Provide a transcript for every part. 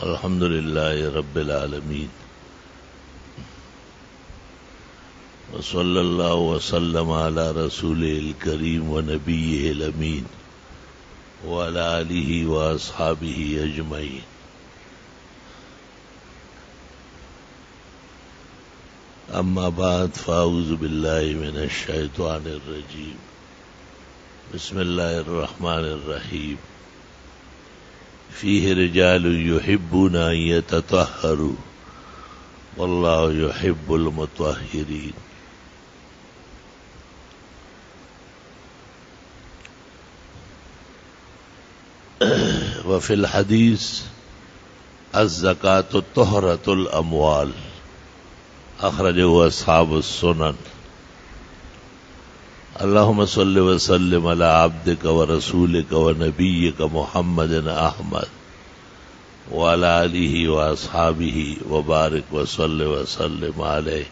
الحمد لله رب العالمين وصلى الله وسلم على رسوله الكريم ونبيه الأمين وعلى آله وأصحابه أجمعين. أما بعد فأعوذ بالله من الشيطان الرجيم. بسم الله الرحمن الرحيم. فيه رجال يحبون أن يتطهروا والله يحب المطهرين. وفي الحديث الزكاة طهرة الأموال أخرجه أصحاب السنن. اللهم صل وسلم على عبدك ورسولك ونبيك محمد أحمد وعلى آله وأصحابه وبارك وصل وسلم عليه.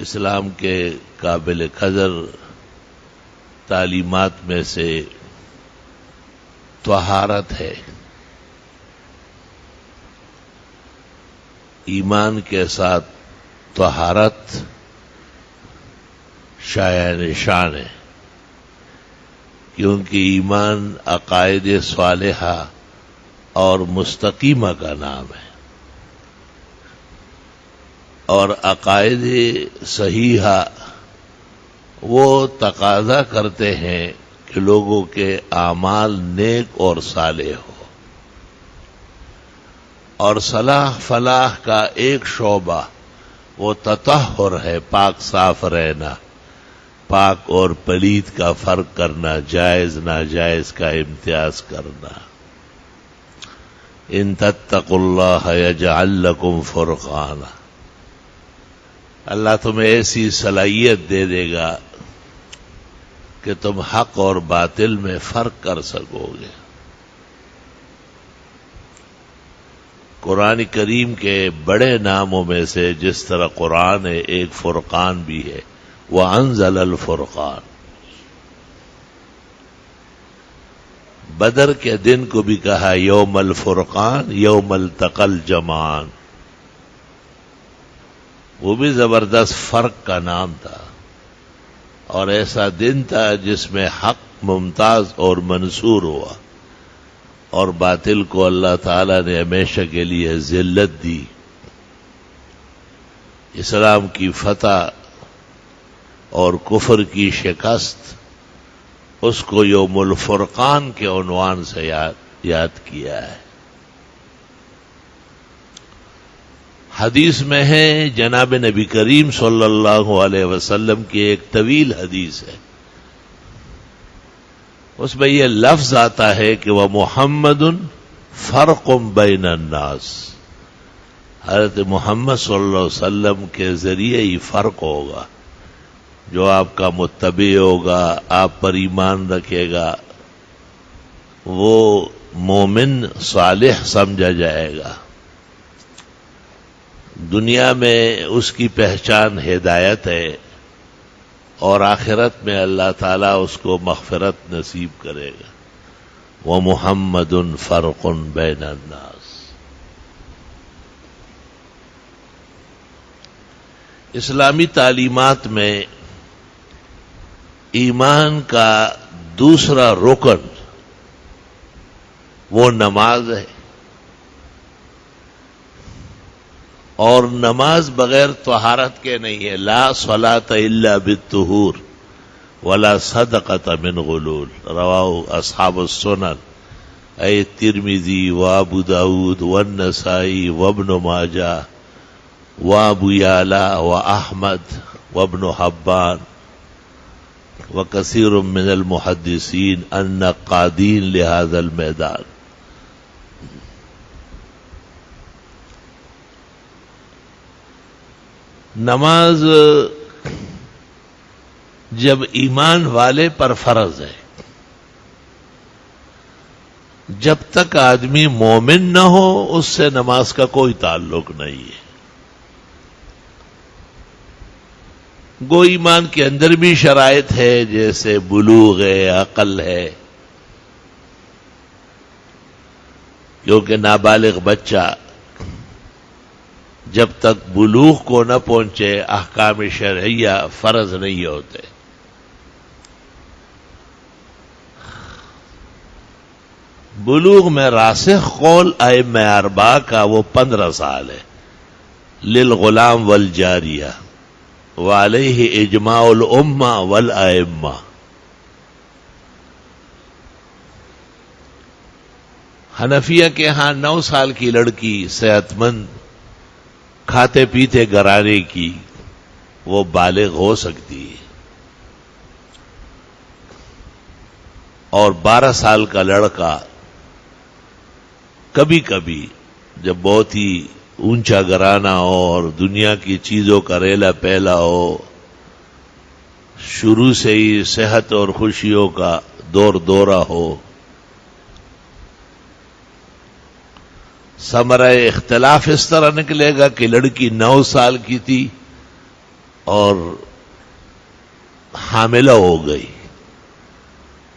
اسلام کے قابل قدر تعلیمات میں سے طہارت ہے. ایمان کے ساتھ طہارت شایع نشان ہے، کیونکہ ایمان عقائد صالحہ اور مستقیمہ کا نام ہے، اور عقائد صحیحہ وہ تقاضا کرتے ہیں کہ لوگوں کے اعمال نیک اور صالح ہو، اور صلاح فلاح کا ایک شعبہ وہ تطہر ہے، پاک صاف رہنا، پاک اور پلید کا فرق کرنا، جائز ناجائز کا امتیاز کرنا. ان تتقوا اللہ یجعل لکم فرقانا. اللہ تمہیں ایسی صلاحیت دے دے گا کہ تم حق اور باطل میں فرق کر سکو گے. قرآن کریم کے بڑے ناموں میں سے جس طرح قرآن ہے، ایک فرقان بھی ہے. وَأَنزَلَ الْفُرْقَانَ. بدر کے دن کو بھی کہا یوم الفرقان یوم التقى الجمعان. وہ بھی زبردست فرق کا نام تھا، اور ایسا دن تھا جس میں حق ممتاز اور منصور ہوا، اور باطل کو اللہ تعالی نے ہمیشہ کے لیے ذلت دی. اسلام کی فتح اور کفر کی شکست، اس کو یوم الفرقان کے عنوان سے یاد کیا ہے. حدیث میں ہے، جناب نبی کریم صلی اللہ علیہ وسلم کی ایک طویل حدیث ہے، اس میں یہ لفظ آتا ہے کہ وہ محمد فرق بین الناس. حضرت محمد صلی اللہ علیہ وسلم کے ذریعے ہی فرق ہوگا. جو آپ کا متبع ہوگا، آپ پر ایمان رکھے گا، وہ مومن صالح سمجھا جائے گا. دنیا میں اس کی پہچان ہدایت ہے، اور آخرت میں اللہ تعالیٰ اس کو مغفرت نصیب کرے گا. وَمُحَمَّدٌ فَرْقٌ بَيْنَ النَّاسِ. اسلامی تعلیمات میں ایمان کا دوسرا رکن وہ نماز ہے، اور نماز بغیر طہارت کے نہیں ہے. لا صلاۃ الا بالطہور ولا صدقۃ من غلول. رواہ اصحاب السنن اے ترمذی وابو داود والنسائی وابن ماجہ وابو یعلا واحمد وابن حبان وکثیر من المحدثین النقادین لہذا المیدان. نماز جب ایمان والے پر فرض ہے، جب تک آدمی مومن نہ ہو اس سے نماز کا کوئی تعلق نہیں ہے. گو ایمان کے اندر بھی شرائط ہے، جیسے بلوغ ہے، عقل ہے، کیونکہ نابالغ بچہ جب تک بلوغ کو نہ پہنچے احکام شرعیہ فرض نہیں ہوتے. بلوغ میں راسخ قول ائمہ اربعہ کا وہ 15 سال ہے. للغلام والجاریہ وعلیہ اجماع الامہ والائمہ. حنفیہ کے ہاں 9 سال کی لڑکی صحت مند کھاتے پیتے گھرانے کی وہ بالغ ہو سکتی ہے، اور 12 سال کا لڑکا کبھی کبھی جب بہت ہی اونچا گھرانہ ہو اور دنیا کی چیزوں کا ریلا پہلا ہو، شروع سے ہی صحت اور خوشیوں کا دورہ ہو، ثمرہ اختلاف اس طرح نکلے گا کہ لڑکی 9 سال کی تھی اور حاملہ ہو گئی،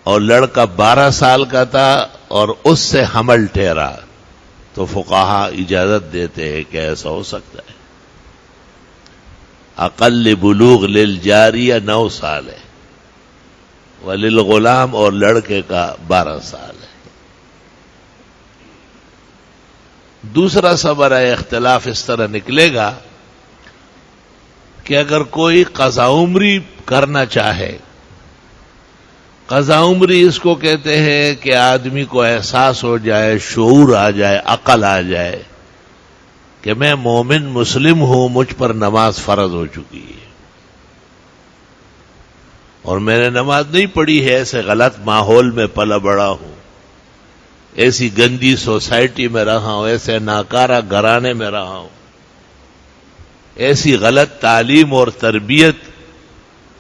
اور لڑکا 12 سال کا تھا اور اس سے حمل ٹھہرا، تو فقہا اجازت دیتے ہیں کہ ایسا ہو سکتا ہے. اقل بلوغ للجاریہ 9 سال ہے، وللغلام اور لڑکے کا 12 سال ہے. دوسرا ثمرہ اختلاف اس طرح نکلے گا کہ اگر کوئی قضا عمری کرنا چاہے، قضا عمری اس کو کہتے ہیں کہ آدمی کو احساس ہو جائے، شعور آ جائے، عقل آ جائے کہ میں مومن مسلم ہوں، مجھ پر نماز فرض ہو چکی ہے اور میں نے نماز نہیں پڑھی ہے، ایسے غلط ماحول میں پلا بڑا ہوں، ایسی گندی سوسائٹی میں رہا ہوں، ایسے ناکارہ گھرانے میں رہا ہوں، ایسی غلط تعلیم اور تربیت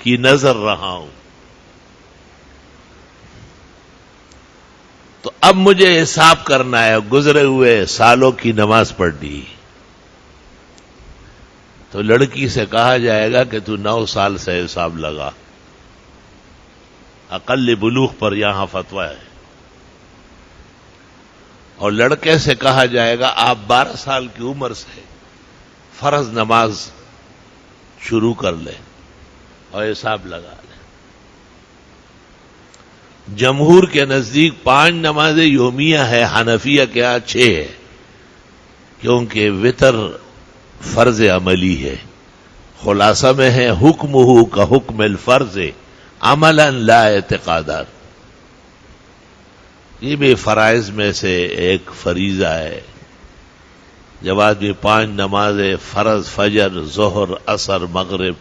کی نظر رہا ہوں، تو اب مجھے حساب کرنا ہے، گزرے ہوئے سالوں کی نماز پڑھنی. تو لڑکی سے کہا جائے گا کہ تو 9 سال سے حساب لگا. اقل بلوغ پر یہاں فتویٰ ہے. اور لڑکے سے کہا جائے گا آپ 12 سال کی عمر سے فرض نماز شروع کر لیں اور حساب لگا لیں. جمہور کے نزدیک 5 نمازیں یومیہ ہے، حنفیہ کے ہاں 6 ہے، کیونکہ وتر فرض عملی ہے. خلاصہ میں ہے حکمہ کا حکم الفرض عملا لا اعتقادا. یہ بھی فرائض میں سے ایک فریضہ ہے. جب آدمی 5 نمازیں فرض فجر، ظہر، عصر، مغرب،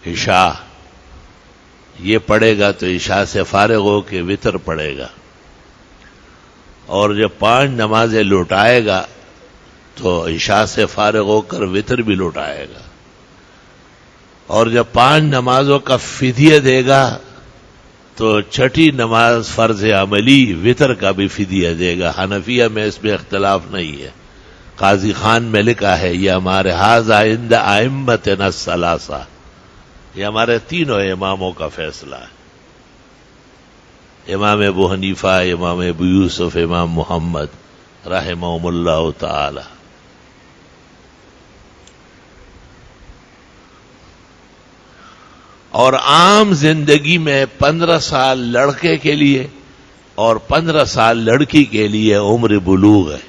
عشاء یہ پڑھے گا تو عشاء سے فارغ ہو کے وتر پڑھے گا، اور جب 5 نمازیں لوٹائے گا تو عشاء سے فارغ ہو کر وتر بھی لوٹائے گا، اور جب 5 نمازوں کا فدیہ دے گا تو 6ٹھی نماز فرض عملی وتر کا بھی فدیہ دے گا. حنفیہ میں اس میں اختلاف نہیں ہے. قاضی خان میں لکھا ہے یہ ہمارے ھذا عند ائمتنا الثلاثہ، یہ ہمارے 3 اماموں کا فیصلہ ہے. امام ابو حنیفہ، امام ابو یوسف، امام محمد رحمہم اللہ تعالی. اور عام زندگی میں 15 سال لڑکے کے لیے اور 15 سال لڑکی کے لیے عمر بلوغ ہے.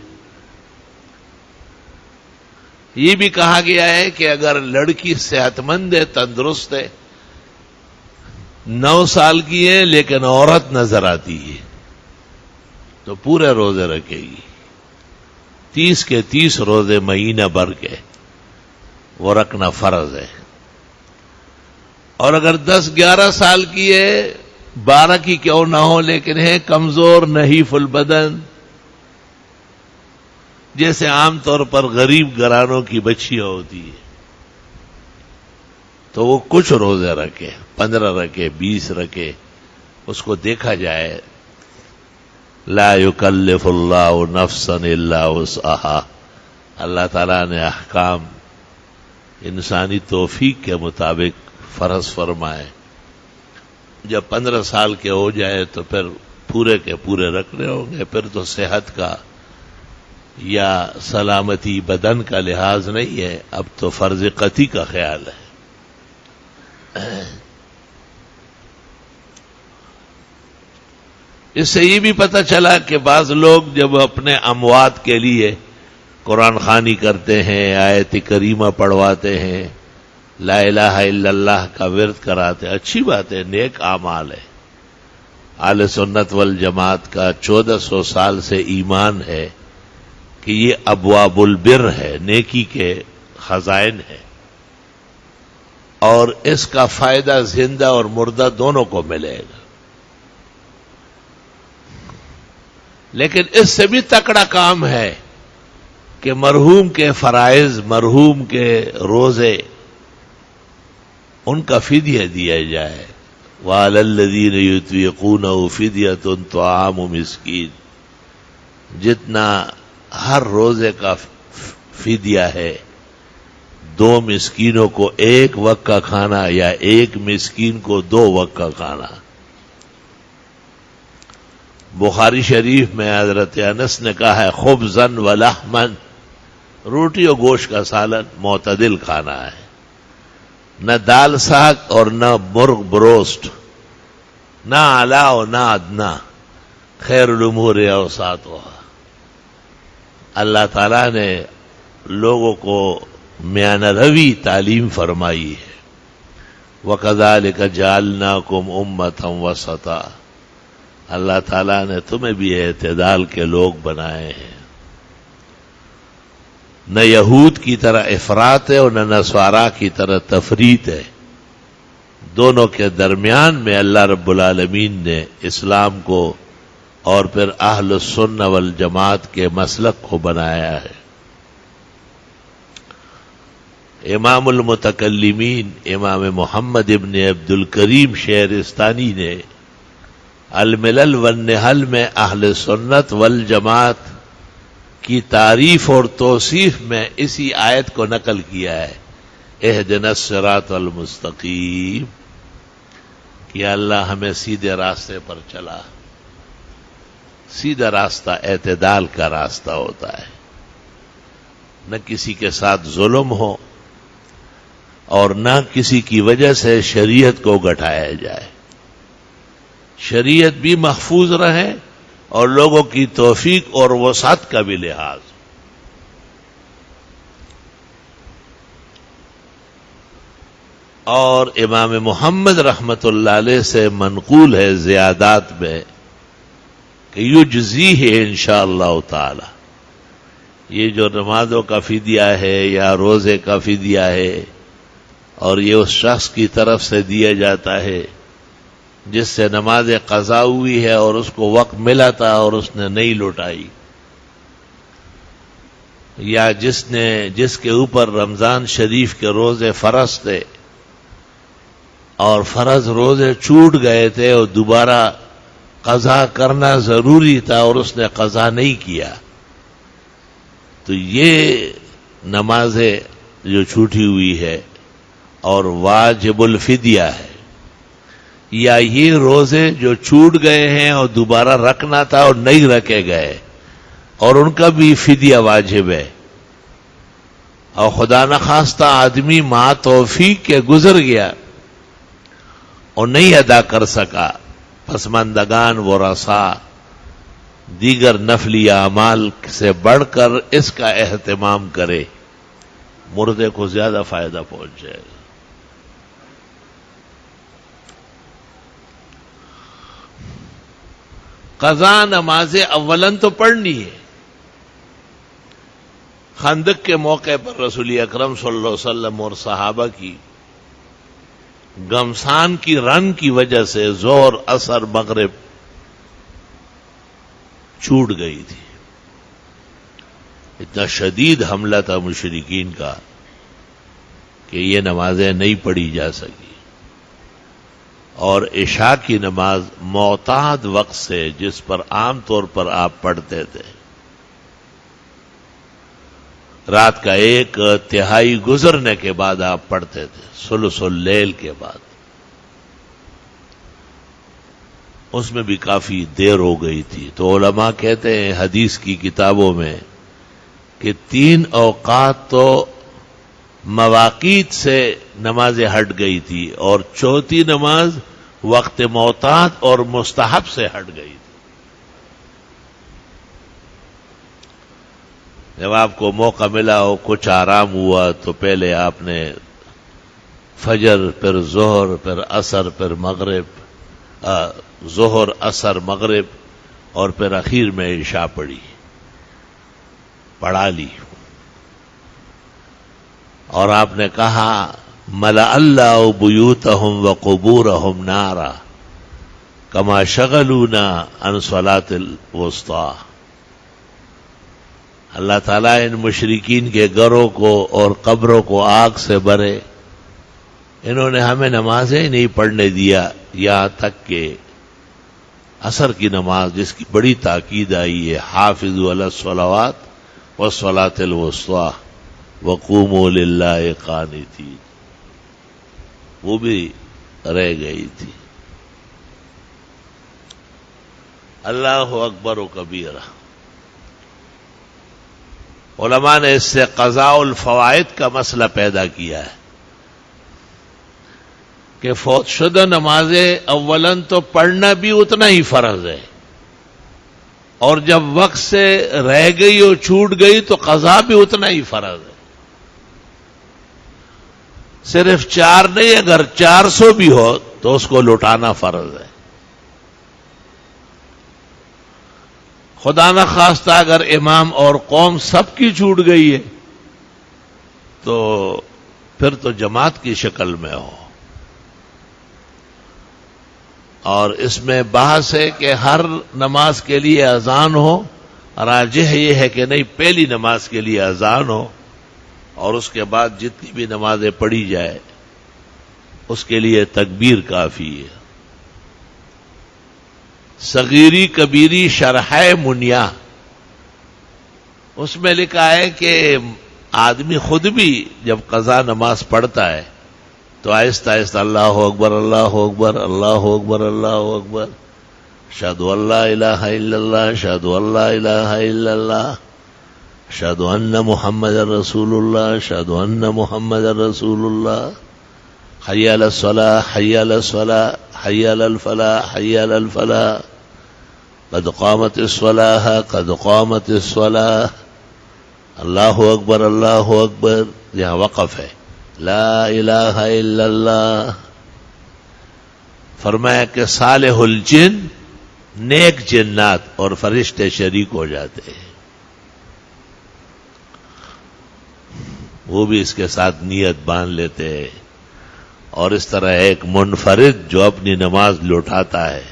یہ بھی کہا گیا ہے کہ اگر لڑکی صحت مند ہے، تندرست ہے، 9 سال کی ہے لیکن عورت نظر آتی ہے تو پورے روزے رکھے گی. 30 کے 30 روزے مہینہ بھر کے وہ رکھنا فرض ہے. اور اگر 10-11 سال کی ہے، 12 کی کیوں نہ ہو لیکن ہے کمزور، نحیف البدن، جیسے عام طور پر غریب گھرانوں کی بچیاں ہوتی ہے، تو وہ کچھ روزے رکھے، 15 رکھے، 20 رکھے، اس کو دیکھا جائے. لا یکلف اللہ نفسا الا وسعہا. اللہ تعالیٰ نے احکام انسانی توفیق کے مطابق فرض فرمائے. جب 15 سال کے ہو جائے تو پھر پورے کے پورے رکھنے ہوں گے. پھر تو صحت کا یا سلامتی بدن کا لحاظ نہیں ہے، اب تو فرض قطعی کا خیال ہے۔ اس سے یہ بھی پتہ چلا کہ بعض لوگ جب اپنے اموات کے لیے قرآن خوانی کرتے ہیں، آیت کریمہ پڑھواتے ہیں، لا الہ الا اللہ کا ورد کراتے، اچھی بات ہے، نیک اعمال ہے۔ اہل سنت والجماعت کا 1400 سال سے ایمان ہے کہ یہ ابواب البر ہے، نیکی کے خزائن ہے، اور اس کا فائدہ زندہ اور مردہ دونوں کو ملے گا۔ لیکن اس سے بھی تکڑا کام ہے کہ مرحوم کے فرائض، مرحوم کے روزے، ان کا فدیہ دیا جائے۔ وَعَلَى الَّذِينَ يُطِيقُونَهُ فِدْيَةٌ طَعَامُ مِسْكِينٍ، جتنا ہر روزے کا فدیہ ہے، 2 مسکینوں کو 1 وقت کا کھانا یا 1 مسکین کو 2 وقت کا کھانا۔ بخاری شریف میں حضرت انس نے کہا ہے خبزن و لحمن، روٹی اور گوشت کا سالن معتدل کھانا ہے، نہ دال ساگ اور نہ مرغ بروسٹ، نہ اعلیٰ اور نہ ادنا، خیر الامور اوساطها۔ اللہ تعالیٰ نے لوگوں کو میانہ روی تعلیم فرمائی ہے۔ وَكَذَلِكَ جَعَلْنَاكُمْ أُمَّةً وَسَطًا، اللہ تعالیٰ نے تمہیں بھی اعتدال کے لوگ بنائے ہیں، نہ یہود کی طرح افراط ہے اور نہ نصارا کی طرح تفریط ہے، دونوں کے درمیان میں اللہ رب العالمین نے اسلام کو اور پھر اہل السنہ والجماعت کے مسلک کو بنایا ہے۔ امام المتکلمین امام محمد ابن عبد الکریم شہرستانی نے الملل والنحل میں اہل سنت والجماعت کی تعریف اور توصیف میں اسی آیت کو نقل کیا ہے، اہدنا الصراط المستقیم، کہ اللہ ہمیں سیدھے راستے پر چلا۔ سیدھا راستہ اعتدال کا راستہ ہوتا ہے، نہ کسی کے ساتھ ظلم ہو اور نہ کسی کی وجہ سے شریعت کو گھٹایا جائے، شریعت بھی محفوظ رہے اور لوگوں کی توفیق اور وسعت کا بھی لحاظ۔ اور امام محمد رحمت اللہ علیہ سے منقول ہے زیادات میں کہ یجزیہ انشاءاللہ تعالی، یہ جو نمازوں کا فدیہ ہے یا روزے کا فدیہ ہے، اور یہ اس شخص کی طرف سے دیا جاتا ہے جس سے نماز قضا ہوئی ہے اور اس کو وقت ملا تھا اور اس نے نہیں لوٹائی، یا جس کے اوپر رمضان شریف کے روزے فرض تھے اور فرض روزے چھوٹ گئے تھے اور دوبارہ قضا کرنا ضروری تھا اور اس نے قضا نہیں کیا، تو یہ نمازیں جو چھوٹی ہوئی ہے اور واجب الفدیہ ہے، یا یہ روزے جو چھوٹ گئے ہیں اور دوبارہ رکھنا تھا اور نہیں رکھے گئے اور ان کا بھی فدیہ واجب ہے، اور خدا نخواستہ آدمی ما توفیق کے گزر گیا اور نہیں ادا کر سکا، پسماندگان ورثاء دیگر نفلی اعمال سے بڑھ کر اس کا اہتمام کرے، مردے کو زیادہ فائدہ پہنچ جائے گا۔ قضا نماز اولن تو پڑھنی ہے۔ خندق کے موقع پر رسول اکرم صلی اللہ علیہ وسلم اور صحابہ کی گمسان کی رن کی وجہ سے ظہر عصر مغرب چھوٹ گئی تھی، اتنا شدید حملہ تھا مشرکین کا کہ یہ نمازیں نہیں پڑھی جا سکی، اور عشاء کی نماز معتاد وقت سے جس پر عام طور پر آپ پڑھتے تھے، رات کا 1/3 گزرنے کے بعد آپ پڑھتے تھے، ثلث اللیل کے بعد، اس میں بھی کافی دیر ہو گئی تھی، تو علماء کہتے ہیں حدیث کی کتابوں میں کہ 3 اوقات تو مواقیت سے نمازیں ہٹ گئی تھی اور چوتھی نماز وقت معتاد اور مستحب سے ہٹ گئی تھی. جب آپ کو موقع ملا ہو، کچھ آرام ہوا، تو پہلے آپ نے فجر، پھر ظہر، پھر عصر، پھر مغرب، ظہر، عصر، مغرب، اور پھر اخیر میں عشاء پڑھا لی. اور آپ نے کہا ملأ اللہ بیوتہم وقبورہم نارا کما شغلونا عن صلاۃ الوسطی. اللہ تعالیٰ ان مشرکین کے گھروں کو اور قبروں کو آگ سے بھرے، انہوں نے ہمیں نمازیں نہیں پڑھنے دیا، یہاں تک کہ عصر کی نماز جس کی بڑی تاکید آئی ہے، حافظوا علی الصلوات والصلاۃ الوسطی وقوموا للہ قانتین، وہ بھی رہ گئی تھی. اللہ اکبر و کبیرہ. علماء نے اس سے قضاء الفوائد کا مسئلہ پیدا کیا ہے کہ فوت شدہ نمازیں اولاً تو پڑھنا بھی اتنا ہی فرض ہے، اور جب وقت سے رہ گئی اور چھوٹ گئی تو قضا بھی اتنا ہی فرض ہے. صرف 4 نہیں، اگر 400 بھی ہو تو اس کو لوٹانا فرض ہے. خدا نخواستہ اگر امام اور قوم سب کی چھوٹ گئی ہے تو پھر تو جماعت کی شکل میں ہو. اور اس میں بحث ہے کہ ہر نماز کے لیے اذان ہو، راجح یہ ہے کہ نہیں، پہلی نماز کے لیے اذان ہو اور اس کے بعد جتنی بھی نمازیں پڑھی جائے اس کے لیے تکبیر کافی ہے. صغیری کبیری شرح منیا، اس میں لکھا ہے کہ آدمی خود بھی جب قضا نماز پڑھتا ہے تو آہستہ آہستہ اللہ اکبر، اللہ اکبر، اللہ اکبر، اللہ اکبر، اشہد ان لا الہ الا اللہ، اشہد ان لا الہ الا اللہ، اشہد ان محمد رسول اللہ، اشہد ان محمد رسول اللہ، حی علی الصلاۃ، حی علی الصلاۃ، حی علی الفلاح، حی علی الفلاح، قد قامت الصلاۃ، قد قامت الصلاۃ، اللہ اکبر، اللہ اکبر. یہاں وقف ہے. لا الہ الا اللہ. فرمایا کہ صالح الجن، نیک جنات اور فرشتے شریک ہو جاتے ہیں، وہ بھی اس کے ساتھ نیت باندھ لیتے ہیں، اور اس طرح ایک منفرد جو اپنی نماز لوٹاتا ہے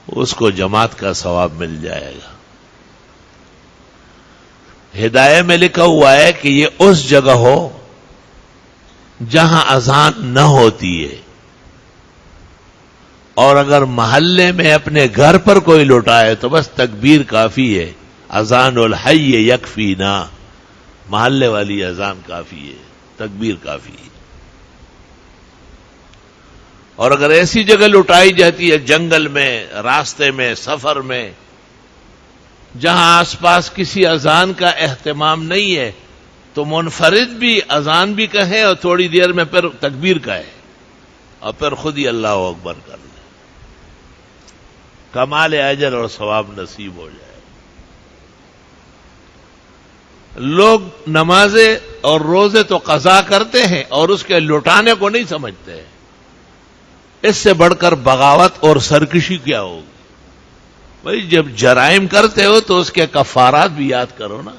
اس کو جماعت کا ثواب مل جائے گا. ہدایہ میں لکھا ہوا ہے کہ یہ اس جگہ ہو جہاں اذان نہ ہوتی ہے، اور اگر محلے میں اپنے گھر پر کوئی لوٹائے تو بس تکبیر کافی ہے. اذان الحی یکفینا، محلے والی اذان کافی ہے، تکبیر کافی ہے. اور اگر ایسی جگہ لوٹائی جاتی ہے، جنگل میں، راستے میں، سفر میں، جہاں آس پاس کسی اذان کا اہتمام نہیں ہے، تو منفرد بھی اذان بھی کہے اور تھوڑی دیر میں پھر تکبیر کہے اور پھر خود ہی اللہ اکبر کر لے، کمال اجر اور ثواب نصیب ہو جائے. لوگ نمازیں اور روزے تو قضا کرتے ہیں اور اس کے لوٹانے کو نہیں سمجھتے ہیں. اس سے بڑھ کر بغاوت اور سرکشی کیا ہوگی؟ بھائی جب جرائم کرتے ہو تو اس کے کفارات بھی یاد کرو نا.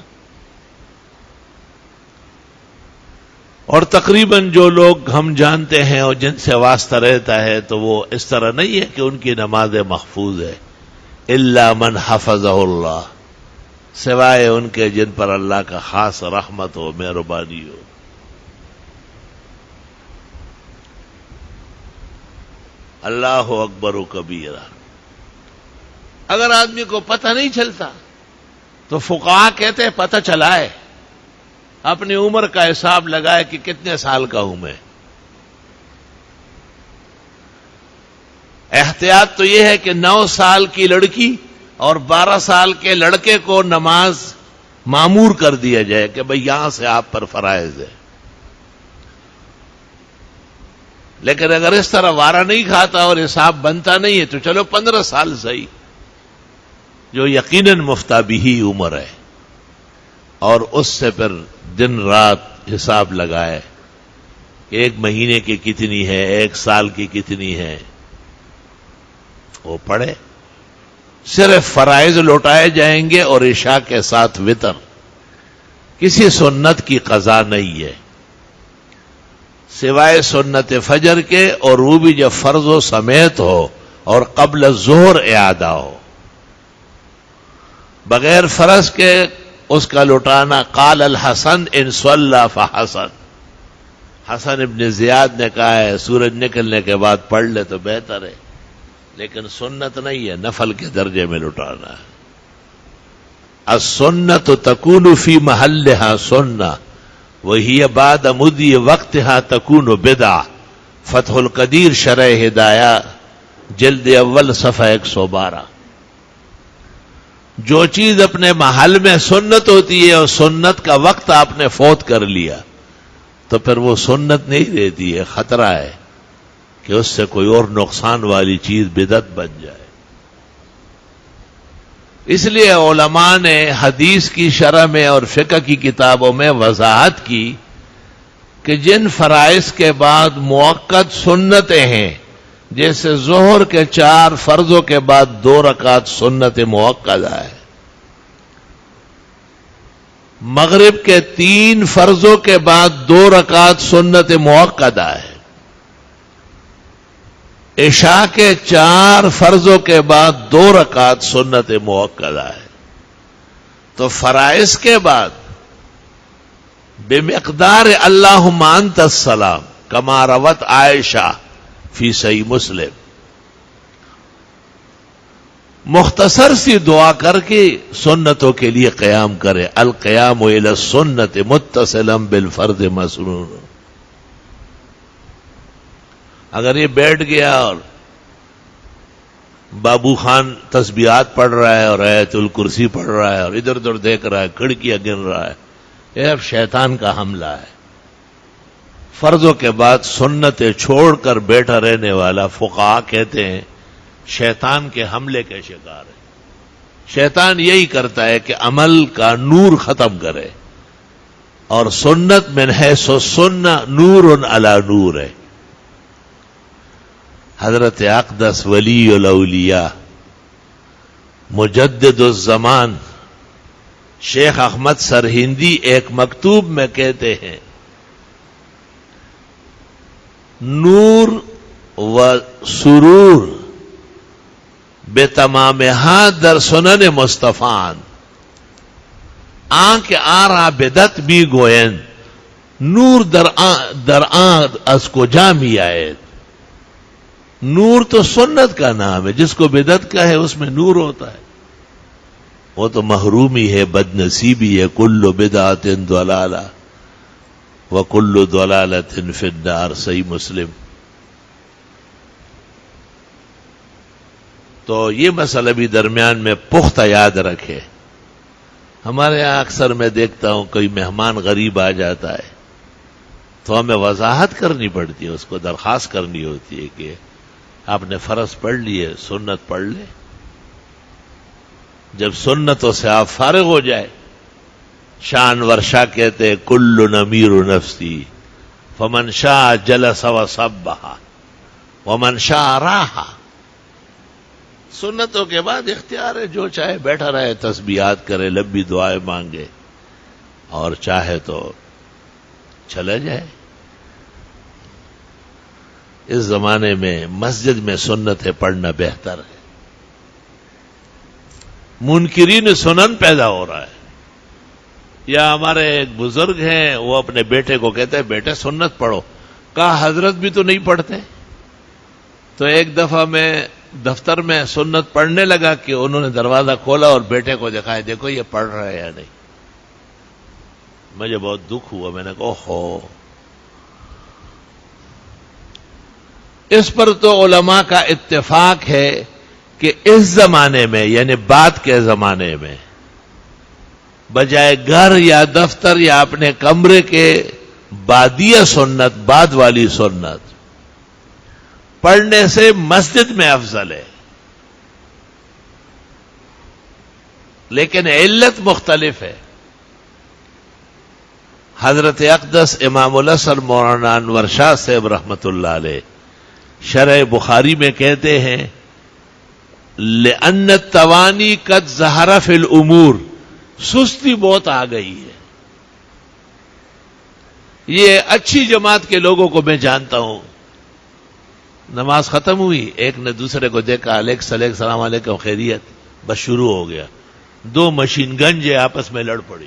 اور تقریباً جو لوگ ہم جانتے ہیں اور جن سے واسطہ رہتا ہے تو وہ اس طرح نہیں ہے کہ ان کی نمازیں محفوظ ہے. الا من حفظہ اللہ، سوائے ان کے جن پر اللہ کا خاص رحمت ہو، مہربانی ہو. اللہ اکبر و کبیرہ. اگر آدمی کو پتہ نہیں چلتا تو فقہا کہتے ہیں پتہ چلا ہے، اپنی عمر کا حساب لگائے کہ کتنے سال کا ہوں میں. احتیاط تو یہ ہے کہ 9 سال کی لڑکی اور 12 سال کے لڑکے کو نماز مامور کر دیا جائے کہ بھئی یہاں سے آپ پر فرائض ہے. لیکن اگر اس طرح وارہ نہیں کھاتا اور حساب بنتا نہیں ہے تو چلو 15 سال صحیح، جو یقیناً مفتابہی عمر ہے، اور اس سے پھر دن رات حساب لگائے کہ 1 مہینے کی کتنی ہے، 1 سال کی کتنی ہے، وہ پڑھے. صرف فرائض لوٹائے جائیں گے اور عشاء کے ساتھ وتر. کسی سنت کی قضا نہیں ہے سوائے سنت فجر کے، اور وہ بھی جب فرض و سمیت ہو اور قبل الظہر اعادہ ہو. بغیر فرض کے اس کا لوٹانا. قال الحسن ان صلی فحسن، حسن ابن زیاد نے کہا ہے سورج نکلنے کے بعد پڑھ لے تو بہتر ہے، لیکن سنت نہیں ہے، نفل کے درجے میں لٹانا ہے. السنت تکون فی محلها سنہ وہی بعد مدی وقتها تکون بدعہ. فتح القدیر شرح ہدایہ جلد اول صفحہ 112. جو چیز اپنے محل میں سنت ہوتی ہے اور سنت کا وقت آپ نے فوت کر لیا تو پھر وہ سنت نہیں رہتی ہے، خطرہ ہے کہ اس سے کوئی اور نقصان والی چیز بدعت بن جائے. اس لیے علماء نے حدیث کی شرح میں اور فقہ کی کتابوں میں وضاحت کی کہ جن فرائض کے بعد مؤکد سنتیں ہیں، جیسے ظہر کے 4 فرضوں کے بعد 2 رکعت سنت مؤکدہ ہے، مغرب کے 3 فرضوں کے بعد 2 رکعت سنت مؤکدہ ہے، عشاء کے 4 فرضوں کے بعد 2 رکعت سنت مؤکدہ ہے. تو فرائض کے بعد بمقدار اللہم انت السلام کما روت عائشہ فی صحیح مسلم، مختصر سی دعا کر کے سنتوں کے لیے قیام کرے. القیام الی السنت متصلا بالفرض مسنون. اگر یہ بیٹھ گیا اور بابو خان تسبیحات پڑھ رہا ہے اور آیت الکرسی پڑھ رہا ہے اور ادھر ادھر دیکھ رہا ہے، کھڑکیاں گن رہا ہے، یہ اب شیطان کا حملہ ہے. فرضوں کے بعد سنتیں چھوڑ کر بیٹھا رہنے والا فقہا کہتے ہیں شیطان کے حملے کے شکار ہے. شیطان یہی کرتا ہے کہ عمل کا نور ختم کرے، اور سنت من حیث السنہ نور علی نور ہے. حضرت اقدس ولی الاولیاء مجدد الزمان شیخ احمد سرہندی ایک مکتوب میں کہتے ہیں نور و سرور بتمامها در سنن مصطفان آنکه آرا بدت بی گوین نور در آن از کجا می آید. نور تو سنت کا نام ہے، جس کو بدعت کا ہے اس میں نور ہوتا ہے، وہ تو محرومی ہے، بد نصیبی ہے. کل بدعت ضلالہ وکل ضلالۃ فی النار. صحیح مسلم. تو یہ مسئلہ بھی درمیان میں پختہ یاد رکھے. ہمارے یہاں اکثر میں دیکھتا ہوں کوئی مہمان غریب آ جاتا ہے تو ہمیں وضاحت کرنی پڑتی ہے، اس کو درخواست کرنی ہوتی ہے کہ آپ نے فرض پڑھ لیے، سنت پڑھ لے. جب سنتوں سے آپ فارغ ہو جائے، شان ورشا کہتے کل نمیر نفسی فمن شاء جلس وصبح ومن شاء راح. سنتوں کے بعد اختیار ہے، جو چاہے بیٹھا رہے، تسبیحات کرے، لمبی دعائیں مانگے، اور چاہے تو چلا جائے. اس زمانے میں مسجد میں سنتیں پڑھنا بہتر ہے. منکرین سنن پیدا ہو رہا ہے. یا ہمارے ایک بزرگ ہیں، وہ اپنے بیٹے کو کہتے ہیں بیٹے سنت پڑھو. کہا حضرت بھی تو نہیں پڑھتے. تو ایک دفعہ میں دفتر میں سنت پڑھنے لگا کہ انہوں نے دروازہ کھولا اور بیٹے کو دکھایا، دیکھو یہ پڑھ رہا ہے یا نہیں. مجھے بہت دکھ ہوا. میں نے کہا ہو. اس پر تو علماء کا اتفاق ہے کہ اس زمانے میں یعنی بعد کے زمانے میں بجائے گھر یا دفتر یا اپنے کمرے کے بعدیہ سنت، بعد والی سنت پڑھنے سے مسجد میں افضل ہے، لیکن علت مختلف ہے۔ حضرت اقدس امام الاصل مولانا انور شاہ صاحب رحمت اللہ علیہ شرح بخاری میں کہتے ہیں لأن التوانی قد ظہر فی الامور، سستی بہت آ گئی ہے۔ یہ اچھی جماعت کے لوگوں کو میں جانتا ہوں، نماز ختم ہوئی، ایک نے دوسرے کو دیکھا، السلام علیکم خیریت، بس شروع ہو گیا۔ دو مشین گنج آپس میں لڑ پڑی،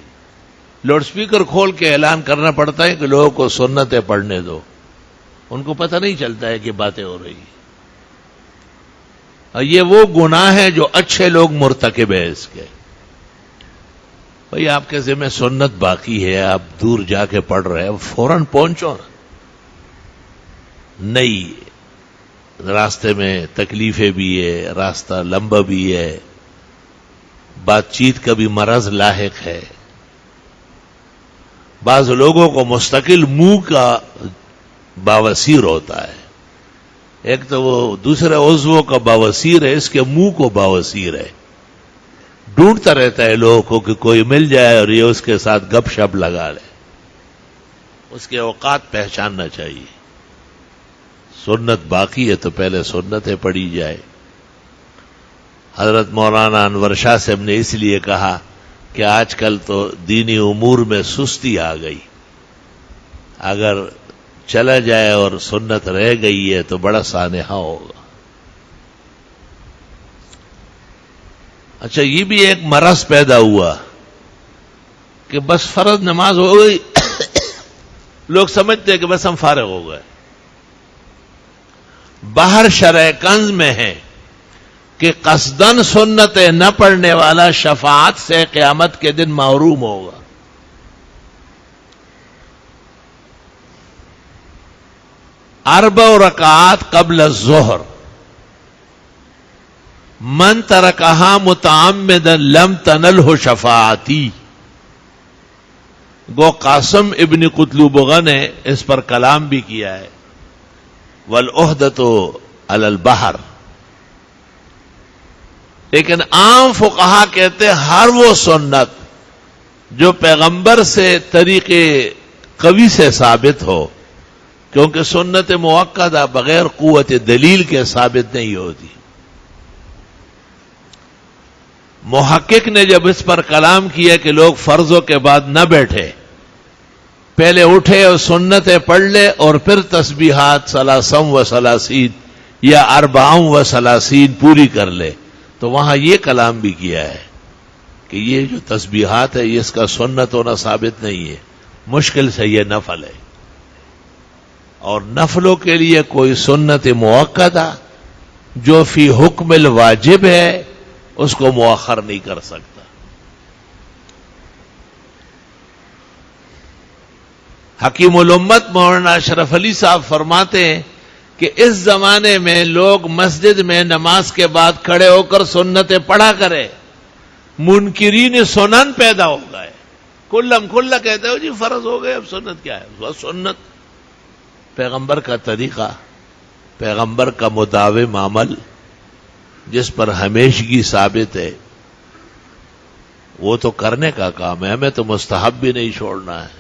لاؤڈ سپیکر کھول کے اعلان کرنا پڑتا ہے کہ لوگوں کو سنتیں پڑھنے دو، ان کو پتہ نہیں چلتا ہے کہ باتیں ہو رہی ہیں۔ اور یہ وہ گناہ ہے جو اچھے لوگ مرتکب ہیں اس کے۔ بھئی آپ کے ذمہ سنت باقی ہے، آپ دور جا کے پڑھ رہے ہیں، فوراً پہنچو نا۔ نہیں، راستے میں تکلیفیں بھی ہے، راستہ لمبا بھی ہے، بات چیت کا بھی مرض لاحق ہے۔ بعض لوگوں کو مستقل منہ کا باوسیر ہوتا ہے، ایک تو وہ دوسرے عضووں کا باوسیر ہے، اس کے منہ کو باوسیر ہے، ڈھونڈتا رہتا ہے لوگوں کو کہ کوئی مل جائے اور یہ اس کے ساتھ گپ شپ لگا لے۔ اس کے اوقات پہچاننا چاہیے۔ سنت باقی ہے تو پہلے سنتیں پڑھی جائے۔ حضرت مولانا انور شاہ صاحب نے اس لیے کہا کہ آج کل تو دینی امور میں سستی آ گئی، اگر چلا جائے اور سنت رہ گئی ہے تو بڑا سانحہ ہوگا۔ اچھا، یہ بھی ایک مرض پیدا ہوا کہ بس فرض نماز ہو گئی، لوگ سمجھتے ہیں کہ بس ہم فارغ ہو گئے۔ باہر شرع کنز میں ہے کہ قصدن سنتیں نہ پڑھنے والا شفاعت سے قیامت کے دن محروم ہوگا۔ اربع رکعات قبل الظہر من ترکہا متعمدا لم تنلہ شفاعتی۔ گو قاسم ابن قطلبغہ نے اس پر کلام بھی کیا ہے، والعہدۃ علی البحر، لیکن عام فقہا کہتے ہر وہ سنت جو پیغمبر سے طریقے قوی سے ثابت ہو، کیونکہ سنت موقدہ بغیر قوت دلیل کے ثابت نہیں ہوتی۔ محقق نے جب اس پر کلام کیا کہ لوگ فرضوں کے بعد نہ بیٹھے، پہلے اٹھے اور سنتیں پڑھ لے اور پھر تسبیحات ثلاثم و ثلاثین یا اربعم و ثلاثین پوری کر لے، تو وہاں یہ کلام بھی کیا ہے کہ یہ جو تسبیحات ہے اس کا سنت ہونا ثابت نہیں ہے، مشکل سے یہ نفل ہے، اور نفلوں کے لیے کوئی سنت موقدہ جو فی حکم الواجب ہے اس کو مؤخر نہیں کر سکتا۔ حکیم الامت مولانا اشرف علی صاحب فرماتے ہیں کہ اس زمانے میں لوگ مسجد میں نماز کے بعد کھڑے ہو کر سنتیں پڑھا کرے، منکرین سنن پیدا ہو گئے، کلم کھلا کہتے ہو جی فرض ہو گئے، اب سنت کیا ہے؟ وہ سنت پیغمبر کا طریقہ، پیغمبر کا مداوم عمل جس پر ہمیشگی ثابت ہے، وہ تو کرنے کا کام ہے، ہمیں تو مستحب بھی نہیں چھوڑنا ہے۔